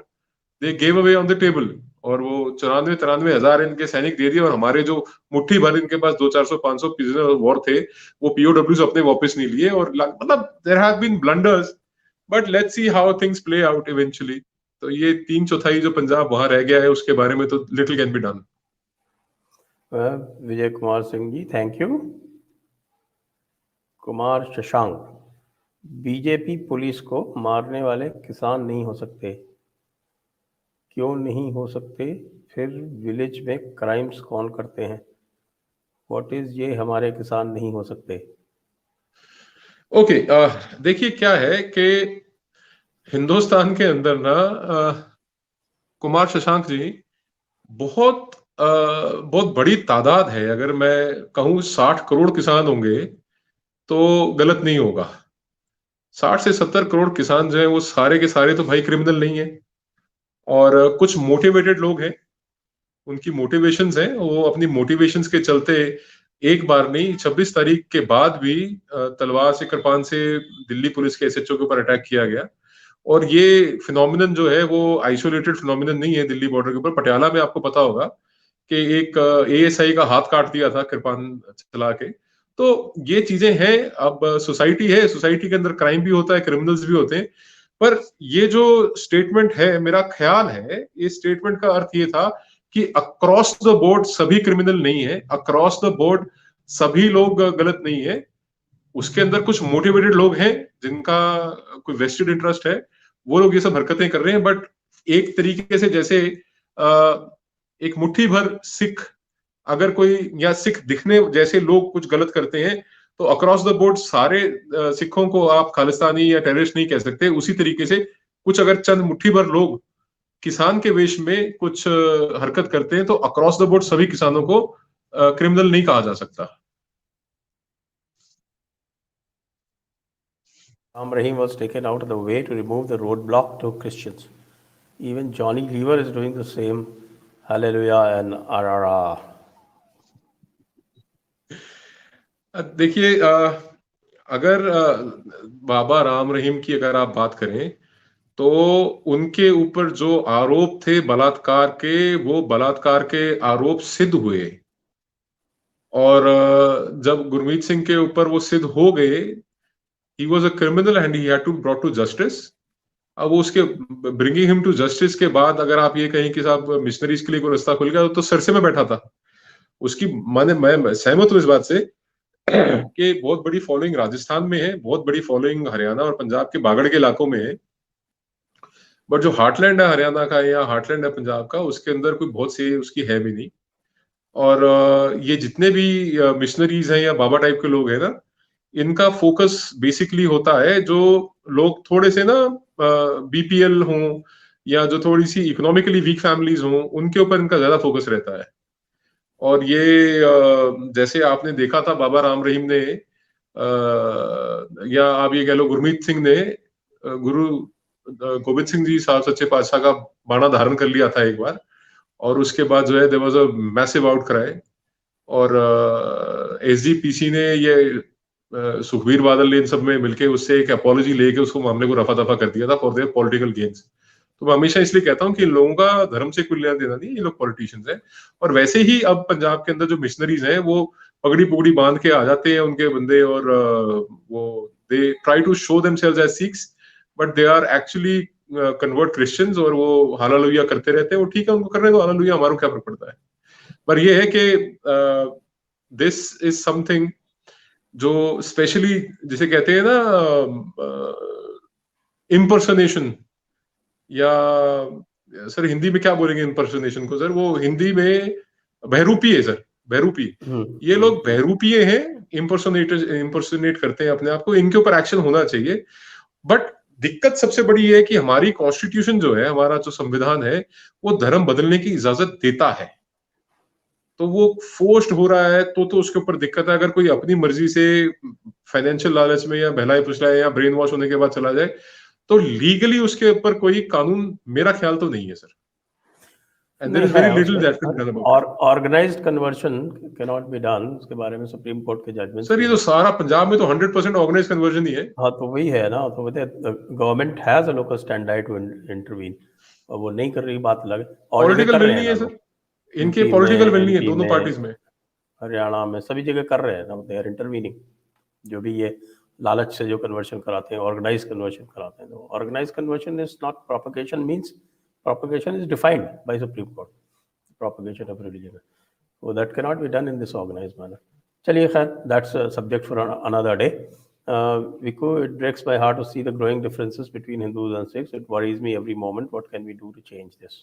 they gave away on the table. और वो 94-93 हजार इनके सैनिक दे दिए, और हमारे जो मुट्ठी भर इनके पास 200-400-500 प्रिजनर वॉर थे, वो पीओडब्ल्यूज अपने वापस नहीं लिए। और मतलब there have been blunders, but let's see how things play out eventually. तो ये 3/4 जो पंजाब वहां रह गया है, उसके बारे में तो little can be done. Vijay Kumar Singh ji, thank you. Kumar Shashank, BJP police को मारने वाले किसान नहीं हो सकते, क्यों नहीं हो सकते? फिर विलेज में क्राइम्स कौन करते हैं? व्हाट इज ये हमारे किसान नहीं हो सकते? ओके, देखिए क्या है कि हिंदुस्तान के अंदर ना कुमार शशांक जी, बहुत बड़ी तादाद है। अगर मैं कहूं 60 करोड़ किसान होंगे तो गलत नहीं होगा। 60 से 70 करोड़ किसान जो है वो सारे के सारे तो भाई क्रिमिनल नहीं है, और कुछ मोटिवेटेड लोग हैं, उनकी मोटिवेशंस हैं, वो अपनी मोटिवेशंस के चलते एक बार नहीं 26 तारीख के बाद भी तलवार से कृपान से दिल्ली पुलिस के एसएचओ के ऊपर अटैक किया गया। और ये फिनोमिनन जो है वो आइसोलेटेड फिनोमिनन नहीं है। दिल्ली बॉर्डर के ऊपर पटियाला में आपको पता होगा कि एक एएसआई का हाथ काट दिया था कृपान चला के। तो ये चीजें हैं। अब सोसाइटी है, सोसाइटी के अंदर क्राइम भी होता है, क्रिमिनल्स भी होते हैं। पर ये जो स्टेटमेंट है, मेरा ख्याल है इस स्टेटमेंट का अर्थ ये था कि अक्रॉस द बोर्ड सभी क्रिमिनल नहीं है, अक्रॉस द बोर्ड सभी लोग गलत नहीं है। उसके अंदर कुछ मोटिवेटेड लोग हैं जिनका कोई वेस्टेड इंटरेस्ट है, वो लोग ये सब हरकतें कर रहे हैं। बट एक तरीके से जैसे एक मुट्ठी भर सिख, अगर कोई या सिख दिखने जैसे लोग कुछ गलत करते हैं तो अक्रॉस द बोर्ड सारे सिखों को आप खालिस्तानी या टेररिस्ट नहीं कह सकते। उसी तरीके से कुछ अगर चंद मुट्ठी भर लोग किसान के वेश में कुछ हरकत करते हैं तो अक्रॉस द बोर्ड सभी किसानों को क्रिमिनल नहीं कहा जा सकता। Ram Rahim was taken out of the way to remove the roadblock to Christians. Even Johnny Lever is doing the same. Hallelujah and RRR. देखिए, अगर बाबा राम रहीम की अगर आप बात करें तो उनके ऊपर जो आरोप थे बलात्कार के, वो बलात्कार के आरोप सिद्ध हुए। और जब गुरमीत सिंह के ऊपर वो सिद्ध हो गए, he was a criminal and he had to brought to justice. अब उसके ब्रिंगिंग हिम टू जस्टिस के बाद अगर आप ये कहें कि साहब मिशनरीज के लिए कोई रास्ता खुल गया, तो सरसे में बैठा था उसकी। माने मैं सहमत हूं इस बात से कि बहुत बड़ी फॉलोइंग राजस्थान में है, बहुत बड़ी फॉलोइंग हरियाणा और पंजाब के बागड़ के इलाकों में है। बट जो हार्टलैंड है हरियाणा का या हार्टलैंड है पंजाब का, उसके अंदर कोई बहुत सी उसकी है भी नहीं। और ये जितने भी मिशनरीज हैं या बाबा टाइप के लोग हैं ना, इनका फोकस बेसिकली होता है जो लोग थोड़े से ना बीपीएल हों या जो थोड़ी सी इकोनॉमिकली वीक फैमिलीज हों, उनके ऊपर इनका ज्यादा फोकस रहता है। और ये जैसे आपने देखा था बाबा राम रहीम ने या आप ये कह लो गुरमीत सिंह ने गुरु गोविंद सिंह जी साहब सच्चे पातशाह का बाणा धारण कर लिया था एक बार, और उसके बाद जो है there was a massive outcry. और एसजीपीसी ने ये सुखबीर बादल ने इन सब में मिलके उससे एक अपॉलॉजी लेके उसको मामले को रफा दफा कर दिया था फॉर देयर पॉलिटिकल गेन्स। तो मैं हमेशा इसलिए कहता हूँ कि इन लोगों का धर्म से कोई लेना देना नहीं, ये लोग पॉलिटिशियंस हैं। और वैसे ही अब पंजाब के अंदर जो मिशनरीज हैं वो पगड़ी पुगड़ी बांध के आ जाते हैं उनके बंदे, और वो they try to show themselves as Sikhs, but they are actually convert Christians, और वो हालेलुया करते रहते हैं। वो ठीक है, उनको कर रहे हैं तो हालेलुया, हमारा क्या फर्क पड़ता है। पर ये है कि दिस इज समथिंग जो स्पेशली जिसे कहते हैं ना इम्पर्सनेशन, या सर हिंदी में क्या बोलेंगे इम्पर्सनेशन को? सर वो हिंदी में बहरूपी है सर, बहरूपी। ये लोग बहरूपीय हैं, इम्पर्सोनेट करते हैं अपने आप को। इनके ऊपर एक्शन होना चाहिए। बट दिक्कत सबसे बड़ी है कि हमारी कॉन्स्टिट्यूशन जो है, हमारा जो संविधान है, वो धर्म बदलने की इजाजत देता है। तो वो फोर्स्ड हो रहा है तो उसके ऊपर दिक्कत है। अगर कोई अपनी मर्जी से फाइनेंशियल लालच में या बहलाए फुसलाए या ब्रेन वॉश होने के बाद चला जाए, तो लीगली उसके ऊपर कोई कानून मेरा ख्याल तो नहीं है sir. And there is very little that can be done about it. और organised conversion cannot be done, उसके बारे में सुप्रीम कोर्ट के जजमेंट। सर ये तो सारा पंजाब में तो 100% ऑर्गेनाइज्ड कन्वर्जन ही है। हाँ तो वही है ना, तो government has a local standard to intervene, और वो नहीं कर रही, बात अलग। पॉलिटिकल विल नहीं है सर, इनके पॉलिटिकल विल नहीं है दोनों पार्टीज में, हरियाणा में सभी जगह कर रहे हैं ना, दे आर इंटरवीनिंग। जो भी ये लालच से जो कन्वर्शन कराते हैं, ऑर्गेनाइज कन्वर्शन कराते हैं, तो organise conversion is not propagation, means propagation is defined by Supreme Court, propagation of religion, so that cannot be done in this organized manner. चलिए खैर, that's a subject for another day. Viku, it breaks my heart to see the growing differences between Hindus and Sikhs. It worries me every moment. What can we do to change this?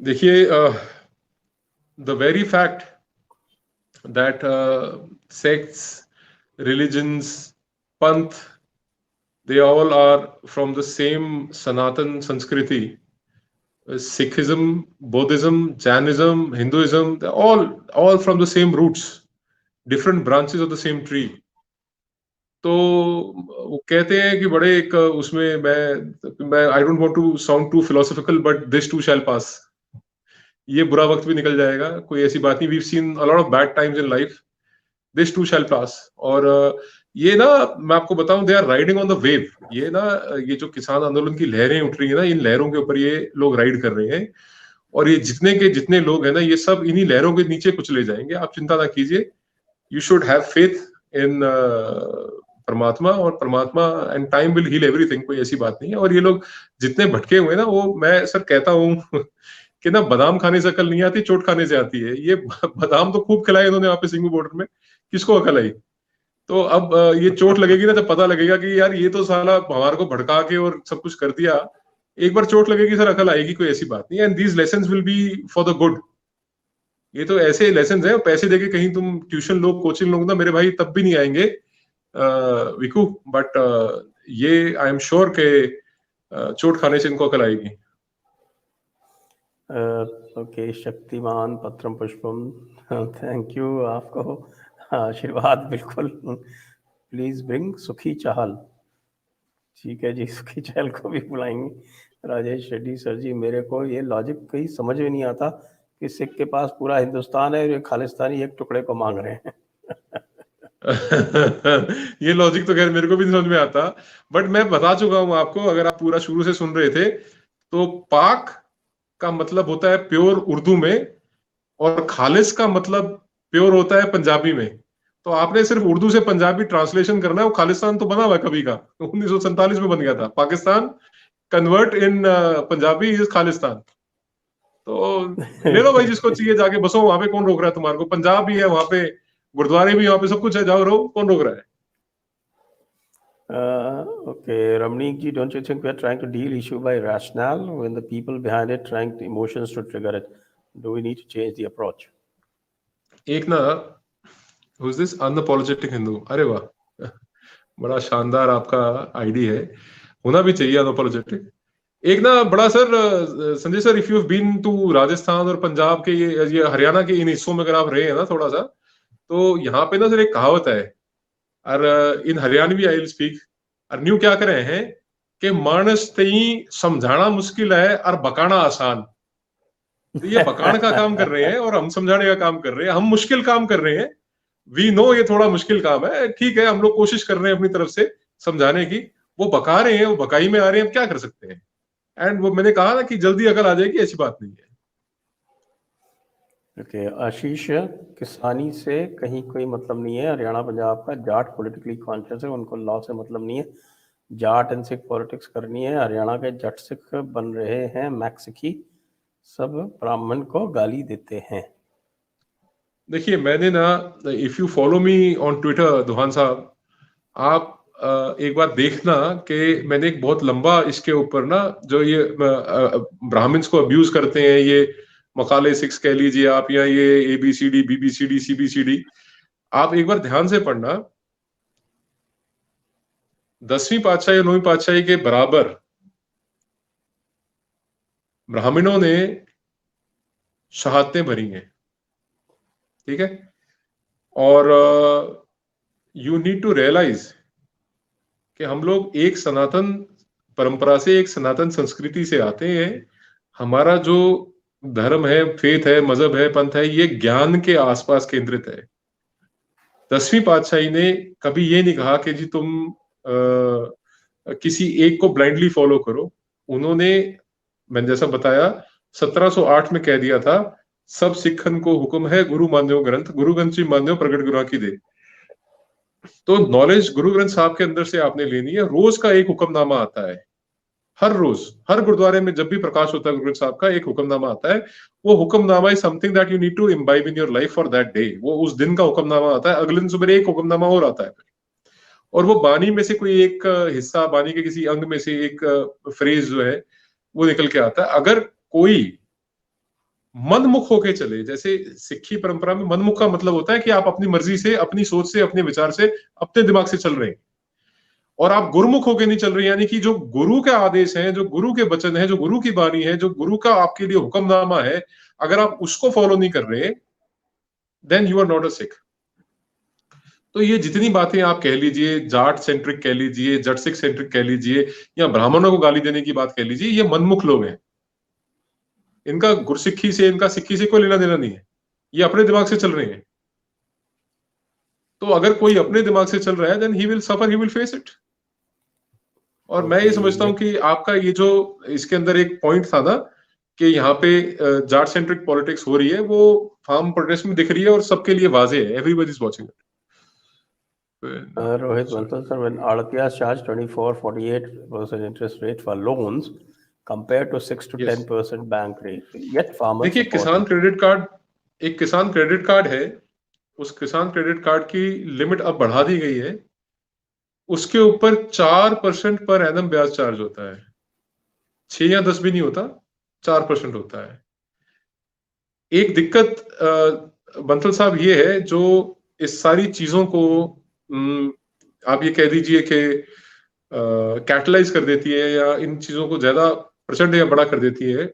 देखिए, the very fact that sects, religions, panth, they all are from the same Sanatan Sanskriti. Sikhism, Buddhism, Jainism, Hinduism, they're all from the same roots, different branches of the same tree. तो वो कहते हैं कि बड़े एक उसमें मैं I don't want to sound too philosophical, but this too shall pass. ये बुरा वक्त भी निकल जाएगा, कोई ऐसी बात नहीं। We have seen a lot of bad times in life, this too shall pass. और ये ना, मैं आपको बताऊं, they are riding on the wave. ये ना, ये जो किसान आंदोलन की लहरें उठ रही है ना, इन लहरों के ऊपर ये लोग राइड कर रहे हैं। और ये जितने के जितने लोग हैं ना, ये सब इन्हीं लहरों के नीचे कुछ ले जाएंगे। आप चिंता ना कीजिए। You should have faith in परमात्मा, और परमात्मा and time will heal everything. कोई ऐसी बात नहीं है। और ये लोग जितने भटके हुए हैं ना, वो मैं सर कहता हूँ कि ना, बादाम खाने से अकल नहीं आती, चोट खाने से आती है। ये बादाम तो खूब खिलाए इन्होंने वहां पे सिंगू बॉर्डर में, किसको अकल आई? तो अब ये चोट लगेगी ना, जब पता लगेगा कि यार ये तो साला हमारे को भड़का के और सब कुछ कर दिया। एक बार चोट लगेगी सर, अकल आएगी। कोई ऐसी बात नहीं। And these lessons will be for the good. ये तो ऐसे लेसन्स हैं, पैसे देके कहीं तुम ट्यूशन लोग, कोचिंग लोग ना मेरे भाई, तब भी नहीं आएंगे विकू। बट ये आई एम श्योर के चोट खाने से इनको अकल आएगी। ओके, शक्तिमान पत्रम पुष्पम, थैंक यू आपको, आशीर्वाद बिल्कुल। प्लीज ब्रिंग सुखी चाहल। ठीक है जी, सुखी चाहल को भी बुलाएंगे। राजेश रेड्डी सर जी, मेरे को ये लॉजिक कहीं समझ में नहीं आता कि सिख के पास पूरा हिंदुस्तान है और ये खालिस्तानी एक टुकड़े को मांग रहे हैं। ये लॉजिक तो खैर मेरे को भी नहीं समझ में आता, बट मैं बता चुका हूं आपको। अगर आप पूरा शुरू से सुन रहे थे, तो पाक का मतलब होता है प्योर उर्दू में, और खालिस का मतलब प्योर होता है पंजाबी में। तो आपने सिर्फ उर्दू से पंजाबी ट्रांसलेशन करना है। वो खालिस्तान तो बना हुआ है कभी का, 1947 में बन गया था। Pakistan convert in Punjabi is Khalistan. तो ले लो भाई, जिसको चाहिए जाके बसो वहां पे। कौन रोक रहा है तुम्हारे को? पंजाब भी है वहां पे, गुरुद्वारे भी वहां पे, सब कुछ है, जाओ रहो। कौन रोक रहा है? Okay, Ramneek ji, don't you think we are trying to deal issue by rationale when the people behind it trying to emotions to trigger it? Do we need to change the approach? एक ना, who is this unapologetic Hindu? अरे वाह, बड़ा शानदार आपका ID है। होना भी चाहिए अनअपोलोजेटिक। एक ना बड़ा sir, Sanjay sir, if you have been to Rajasthan और पंजाब के ये हरियाणा के इन हिस्सों में अगर आप रहे हैं ना थोड़ा सा, तो यहाँ पे ना सर एक कहावत है, और इन हरियाणवी आई विल स्पीक। और न्यू क्या कर रहे हैं कि मानस तई समझाना मुश्किल है और बकाना आसान। तो ये बकान का काम कर रहे हैं और हम समझाने का काम कर रहे हैं। हम मुश्किल काम कर रहे हैं। वी नो ये थोड़ा मुश्किल काम है, ठीक है, हम लोग कोशिश कर रहे हैं अपनी तरफ से समझाने की। वो बका रहे हैं, वो बकाई में आ रहे हैं, हम क्या कर सकते हैं? एंड वो मैंने कहा ना कि जल्दी अकल आ जाएगी, ऐसी बात नहीं है। ओके, आशीष, किसानी से कहीं कोई मतलब नहीं है। हरियाणा पंजाब का जाट पॉलिटिकली कॉन्शियस है, उनको लॉ से मतलब नहीं है। जाट एंड सिख पॉलिटिक्स करनी है। हरियाणा के जट सिख बन रहे हैं मैक्सिकी, सब ब्राह्मण को गाली देते हैं। देखिए, मैंने ना, if you follow me on Twitter दुहान साहब, आप एक बार देखना कि मैंने एक बहुत लंबा इसके ऊपर ना, जो ये ब्राह्मण्स को अब्यूज करते हैं, ये मकाले 6 कह लीजिए आप, या ये ABCD BBCD CBCD, आप एक बार ध्यान से पढ़ना। 10वीं पातशाही और 9वीं पातशाही के बराबर ब्राह्मणों ने शहादतें भरी हैं, ठीक है? और यू नीड टू रियलाइज कि हम लोग एक सनातन परंपरा से, एक सनातन संस्कृति से आते हैं। हमारा जो धर्म है, फेथ है, मजहब है, पंथ है, ये ज्ञान के आसपास केंद्रित है। 10वीं पातशाही ने कभी ये नहीं कहा कि जी तुम किसी एक को ब्लाइंडली फॉलो करो। उन्होंने, मैंने जैसा बताया, 1708 में कह दिया था, सब सिखन को हुक्म है गुरु मान्यो ग्रंथ, गुरु ग्रंथ मान्यो प्रगट गुरु की दे। तो नॉलेज गुरु ग्रंथ साहब के अंदर से आपने लेनी है। रोज का एक हुक्मनामा आता है, हर रोज, हर गुरुद्वारे में जब भी प्रकाश होता है गुरु ग्रंथ साहब का एक हुक्मनामा आता है। वो hukamnama is something that you need to imbibe in your life for that day. वो उस दिन का हुक्मनामा आता है। अगले दिन सुबह एक हुक्मनामा और आता है, और वो बानी में से कोई एक हिस्सा, बानी के किसी अंग में से एक फ्रेज जो है वो निकल के आता है। अगर कोई मनमुख होके चले। जैसे सिक्खी परंपरा में मनमुख का मतलब होता है कि आप अपनी मर्जी से, अपनी सोच से, अपने विचार से, अपने दिमाग से चल रहे हैं, और आप गुरुमुख होके नहीं चल रहे, यानी कि जो गुरु के आदेश हैं, जो गुरु के वचन है, जो गुरु की वाणी है, जो गुरु का आपके लिए हुक्मनामा है, अगर आप उसको फॉलो नहीं कर रहे, then you are not a Sikh. तो ये जितनी बातें आप कह लीजिए, जाट सेंट्रिक कह लीजिए, जट सिख सेंट्रिक कह लीजिए, या ब्राह्मणों को गाली देने की बात कह लीजिए, ये मनमुख लोग हैं। इनका गुरसिक्खी से, इनका सिक्खी से कोई लेना देना नहीं है, ये अपने दिमाग से चल रहे हैं। तो अगर कोई अपने दिमाग से चल रहा है, then he will suffer, he will face it. और मैं ये समझता हूँ कि आपका ये जो इसके अंदर एक पॉइंट था ना कि यहाँ पे जाट सेंट्रिक पॉलिटिक्स हो रही है, वो फार्म प्रोटेस्ट में दिख रही है और सबके लिए वाजे है, everybody is watching it. Rohit Bansal, sir, when Adatiyas charge 24-48% interest rate for loans compared to 6 to 10% bank rate, yet farmers देखिए, किसान क्रेडिट कार्ड, एक किसान क्रेडिट कार्ड है, उस किसान क्रेडिट कार्ड की लिमिट अब बढ़ा दी गई है, उसके ऊपर 4% पर एनम ब्याज चार्ज होता है। 6 या 10 भी नहीं होता, 4% होता है। एक दिक्कत बंसल साहब ये है, जो इस सारी चीजों को आप ये कह दीजिए कि कैटलाइज कर देती है, या इन चीजों को ज्यादा प्रचंड या बड़ा कर देती है,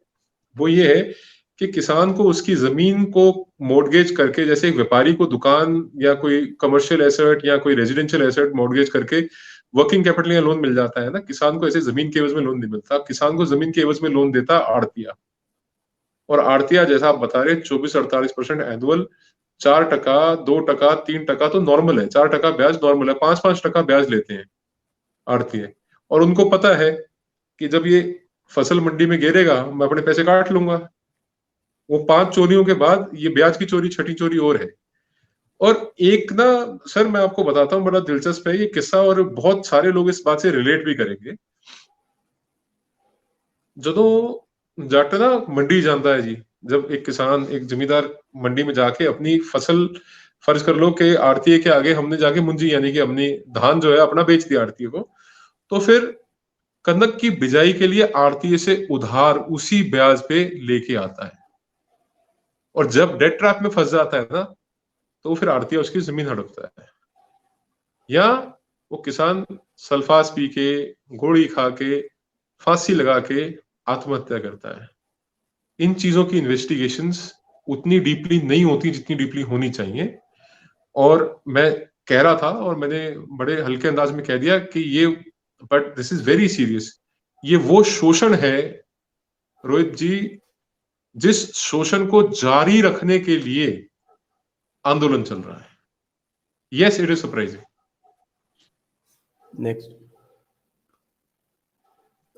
वो ये है कि किसान को उसकी जमीन को मॉर्गेज करके, जैसे एक व्यापारी को दुकान या कोई कमर्शियल एसेट या कोई रेजिडेंशियल एसेट मॉर्गेज करके वर्किंग कैपिटल या लोन मिल जाता है ना, किसान को ऐसे जमीन के एवज में लोन नहीं मिलता। किसान को जमीन के एवज में लोन देता आड़तिया, और आड़तिया जैसा आप बता रहे 24-48% एनुअल, 4%, 2%, 3% तो नॉर्मल है, 4% ब्याज नॉर्मल है, 5-5% ब्याज लेते हैं आड़तिये। और उनको पता है कि जब ये फसल मंडी में गिरेगा, मैं अपने पैसे काट लूंगा। वो 5 चोरियों के बाद ये ब्याज की चोरी, छठी चोरी और है। और एक ना सर, मैं आपको बताता हूँ, बड़ा दिलचस्प है ये किस्सा, और बहुत सारे लोग इस बात से रिलेट भी करेंगे। ਜਦੋਂ जट ना मंडी जाता है जी, जब एक किसान, एक जमींदार मंडी में जाके अपनी फसल, फर्ज कर लो कि आड़तीये के आगे हमने जाके मुंजी, यानी कि अपनी धान जो है अपना बेच दिया आड़तीये को, तो फिर कनक की बिजाई के लिए आड़तीये से उधार उसी ब्याज पे लेके आता है, और जब डेट ट्रैप में फंस जाता है ना, तो फिर आड़तीया उसकी जमीन हड़पता है, या वो किसान सल्फास पी के, गोली खा के, फांसी लगा के आत्महत्या करता है। इन चीजों की इन्वेस्टिगेशंस उतनी डीपली नहीं होती जितनी डीपली होनी चाहिए। और मैं कह रहा था, और मैंने बड़े हल्के अंदाज में कह दिया कि ये, but this is very serious, ये वो शोषण है रोहित जी, जिस शोषण को जारी रखने के लिए आंदोलन चल रहा है। Yes, it is surprising. Next,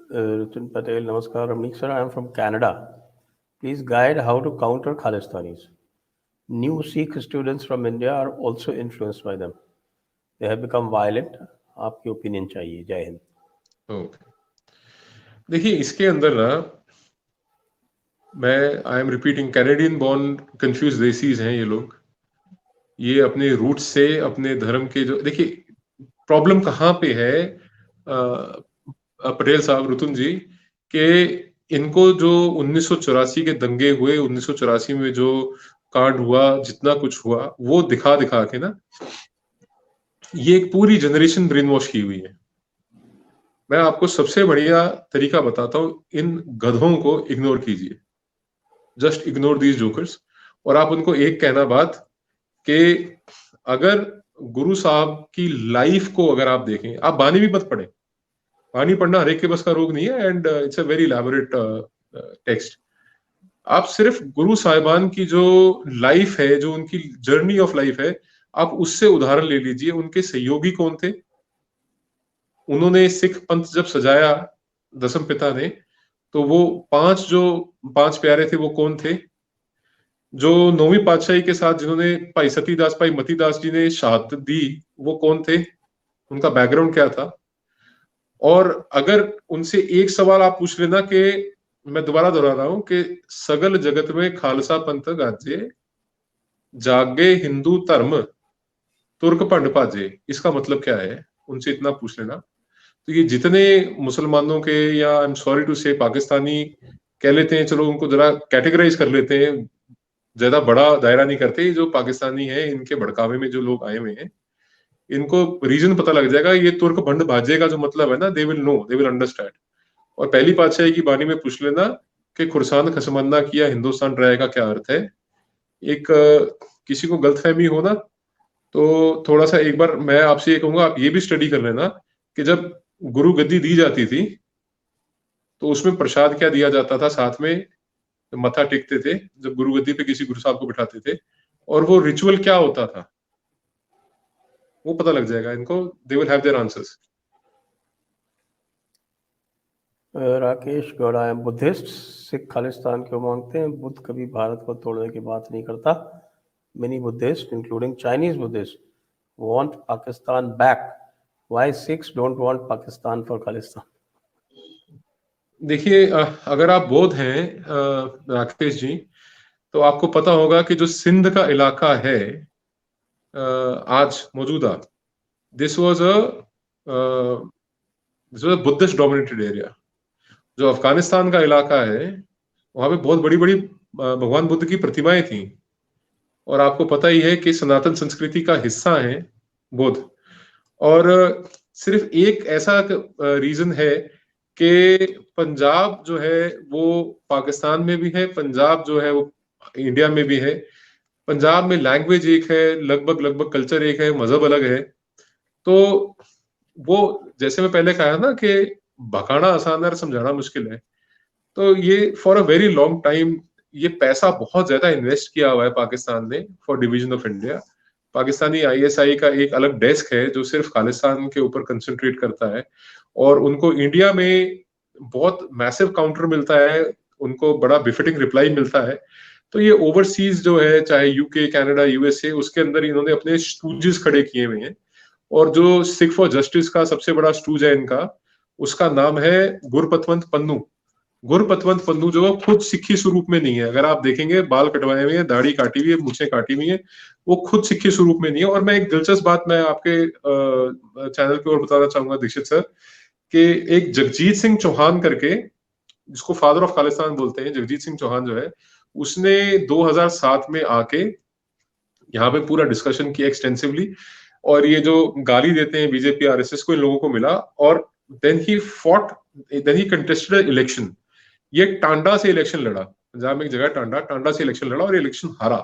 Ritin Patel, Namaskar. Ramnik sir, I am from Canada. Please guide how to counter Khalistanis. New Sikh students from India are also influenced by them. They have become violent. आपकी opinion चाहिए। जय Hind. Okay, देखिए इसके अंदर ना, मैं I am repeating, Canadian born confuse desis हैं ये लोग। ये अपने रूट से, अपने धर्म के, जो देखिए प्रॉब्लम कहाँ पे है पटेल साहब, रुतुन जी, कि इनको जो 1984 के दंगे हुए, 1984 में जो कांड हुआ, जितना कुछ हुआ, वो दिखा दिखा के ना, ये एक पूरी जनरेशन ब्रेन वॉश की हुई है। मैं आपको सबसे बढ़िया तरीका बताता हूं, इन गधों को इग्नोर कीजिए, जस्ट इग्नोर दीज जोकर्स। और आप उनको एक कहना बात कि अगर गुरु साहब की लाइफ को अगर आप देखें, आप बानी भी मत पढ़े, बानी पढ़ना हर एक के बस का रोग नहीं है, and it's a very elaborate text. आप सिर्फ गुरु साहिबान की जो लाइफ है, जो उनकी जर्नी ऑफ लाइफ है, आप उससे उदाहरण ले लीजिए। उनके सहयोगी कौन थे? उन्होंने सिख पंथ जब सजाया दसम पिता ने, तो वो 5 प्यारे थे, वो कौन थे? जो 9वीं पातशाही के साथ जिन्होंने भाई सतीदास, भाई मतीदास जी ने शहादत दी, वो कौन थे? उनका बैकग्राउंड क्या था? और अगर उनसे एक सवाल आप पूछ लेना, कि मैं दोबारा दोहरा रहा हूं कि सगल जगत में खालसा पंथ गाजे, जागे हिंदू धर्म, तुर्क भंड भाजे, इसका मतलब क्या है? उनसे इतना पूछ लेना। तो ये जितने मुसलमानों के, या आई एम सॉरी टू से पाकिस्तानी कह लेते हैं, चलो उनको जरा कैटेगराइज कर लेते हैं, ज्यादा बड़ा दायरा नहीं करते। जो पाकिस्तानी है, इनके भड़कावे में जो लोग आए हुए हैं, इनको रीजन पता लग जाएगा। ये तुर्क भंड भाजे का जो मतलब है ना, they will know, they will understand. और पहली पातशाही की बानी में पूछ लेना कि खुरसान खसमन्ना किया हिंदुस्तान राय का क्या अर्थ है। एक किसी को गलतफहमी हो ना, तो थोड़ा सा एक बार मैं आपसे ये कहूंगा, आप ये भी स्टडी कर लेना कि जब गुरु गद्दी दी जाती थी तो उसमें प्रसाद क्या दिया जाता था साथ में, मत्था टेकते थे जब गुरु गद्दी पे किसी गुरु साहब को बिठाते थे, और वो रिचुअल क्या होता था, वो पता लग जाएगा इनको। They will have their answers. Rakesh Gaur, I am Buddhist. Sikh Khalistan क्यों मांगते हैं? बुद्ध कभी भारत को तोड़ने की बात नहीं करता। Many Buddhist including Chinese Buddhist want Pakistan back. Why Sikhs don't want Pakistan for Khalistan? देखिए, अगर आप बौद्ध हैं राकेश जी, तो आपको पता होगा कि जो सिंध का इलाका है आज मौजूदा, this was a Buddhist dominated area. जो अफगानिस्तान का इलाका है, वहां पे बहुत बड़ी बड़ी भगवान बुद्ध की प्रतिमाएं थी, और आपको पता ही है कि सनातन संस्कृति का हिस्सा है बौद्ध। और सिर्फ एक ऐसा रीजन है कि पंजाब जो है वो पाकिस्तान में भी है, पंजाब जो है वो इंडिया में भी है। पंजाब में लैंग्वेज एक है, लगभग कल्चर एक है, मजहब अलग है। तो वो, जैसे मैं पहले कहा ना कि भगाना आसान है और समझाना मुश्किल है, तो ये for a very long time ये पैसा बहुत ज्यादा इन्वेस्ट किया हुआ है पाकिस्तान ने for division of India. Pakistani ISI का एक अलग डेस्क है जो सिर्फ खालिस्तान के ऊपर कंसंट्रेट करता है, और उनको इंडिया में बहुत मैसिव काउंटर मिलता है, उनको बड़ा बिफिटिंग रिप्लाई मिलता है। तो ये ओवरसीज जो है, चाहे यूके, कनाडा, यूएसए, उसके अंदर इन्होंने अपने स्टूजेस खड़े किए हुए हैं। और जो सिख फॉर जस्टिस का सबसे बड़ा स्टूज है इनका, उसका नाम है गुरपतवंत पन्नू। गुरपतवंत पन्नू जो खुद सिक्खी स्वरूप में नहीं है। अगर आप देखेंगे, बाल कटवाए हुए हैं, दाढ़ी काटी हुई है, मूछें काटी हुई है, वो खुद सिक्खी स्वरूप में नहीं है। और मैं एक दिलचस्प बात मैं आपके चैनल पे और बताना चाहूंगा दीक्षित सर, कि एक जगजीत सिंह चौहान करके, जिसको फादर ऑफ खालिस्तान बोलते हैं, जगजीत सिंह चौहान जो है, उसने 2007 में आके यहाँ पे पूरा डिस्कशन किया एक्सटेंसिवली, और ये जो गाली देते हैं बीजेपी आरएसएस को, इन लोगों को मिला। और देन ही कंटेस्टेड इलेक्शन। ये टांडा से इलेक्शन लड़ा, पंजाब में एक जगह टांडा से इलेक्शन लड़ा, और इलेक्शन हारा।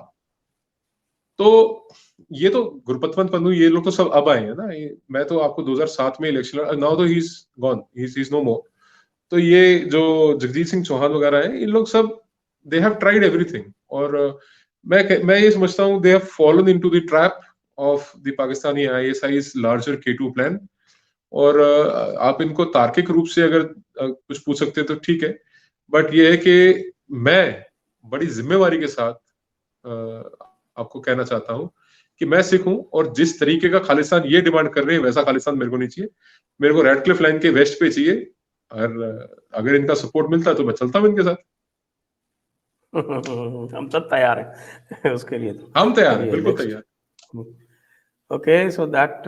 तो ये तो गुरपतवंत पन्नू, ये लोग तो सब अब आए हैं ना। मैं तो आपको 2007 में इलेक्शन लड़ा, नाउ तो he is gone, he is no more. तो ये जो जगजीत सिंह चौहान वगैरह हैं, इन लोग सब दे हैव ट्राइड एवरीथिंग। और मैं ये समझता हूँ, they have fallen into the trap of the Pakistani ISI's larger K2 plan. और आप इनको तार्किक रूप से अगर कुछ पूछ सकते हैं तो ठीक है, बट ये है कि मैं बड़ी जिम्मेवारी के साथ आपको कहना चाहता हूं कि मैं सिख हूं, और जिस तरीके का खालिस्तान ये डिमांड कर रहे हैं, वैसा खालिस्तान मेरे को नहीं चाहिए। मेरे को रेड क्लिफ लाइन के वेस्ट पे चाहिए, और अगर इनका सपोर्ट मिलता है तो मैं चलता हूं इनके साथ। हम सब तैयार हैं उसके लिए। तो हम तैयार हैं, बिल्कुल तैयार। Okay, so that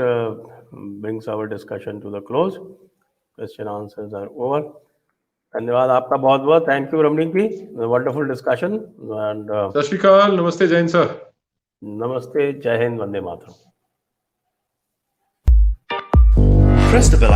brings our discussion to the close. Question answers are over. धन्यवाद आपका बहुत बहुत। Thank you Ramnik ji, wonderful discussion. And Sat Shri अकाल, नमस्ते जैन सर। नमस्ते, जय Hind, Vande Mataram. Press the bell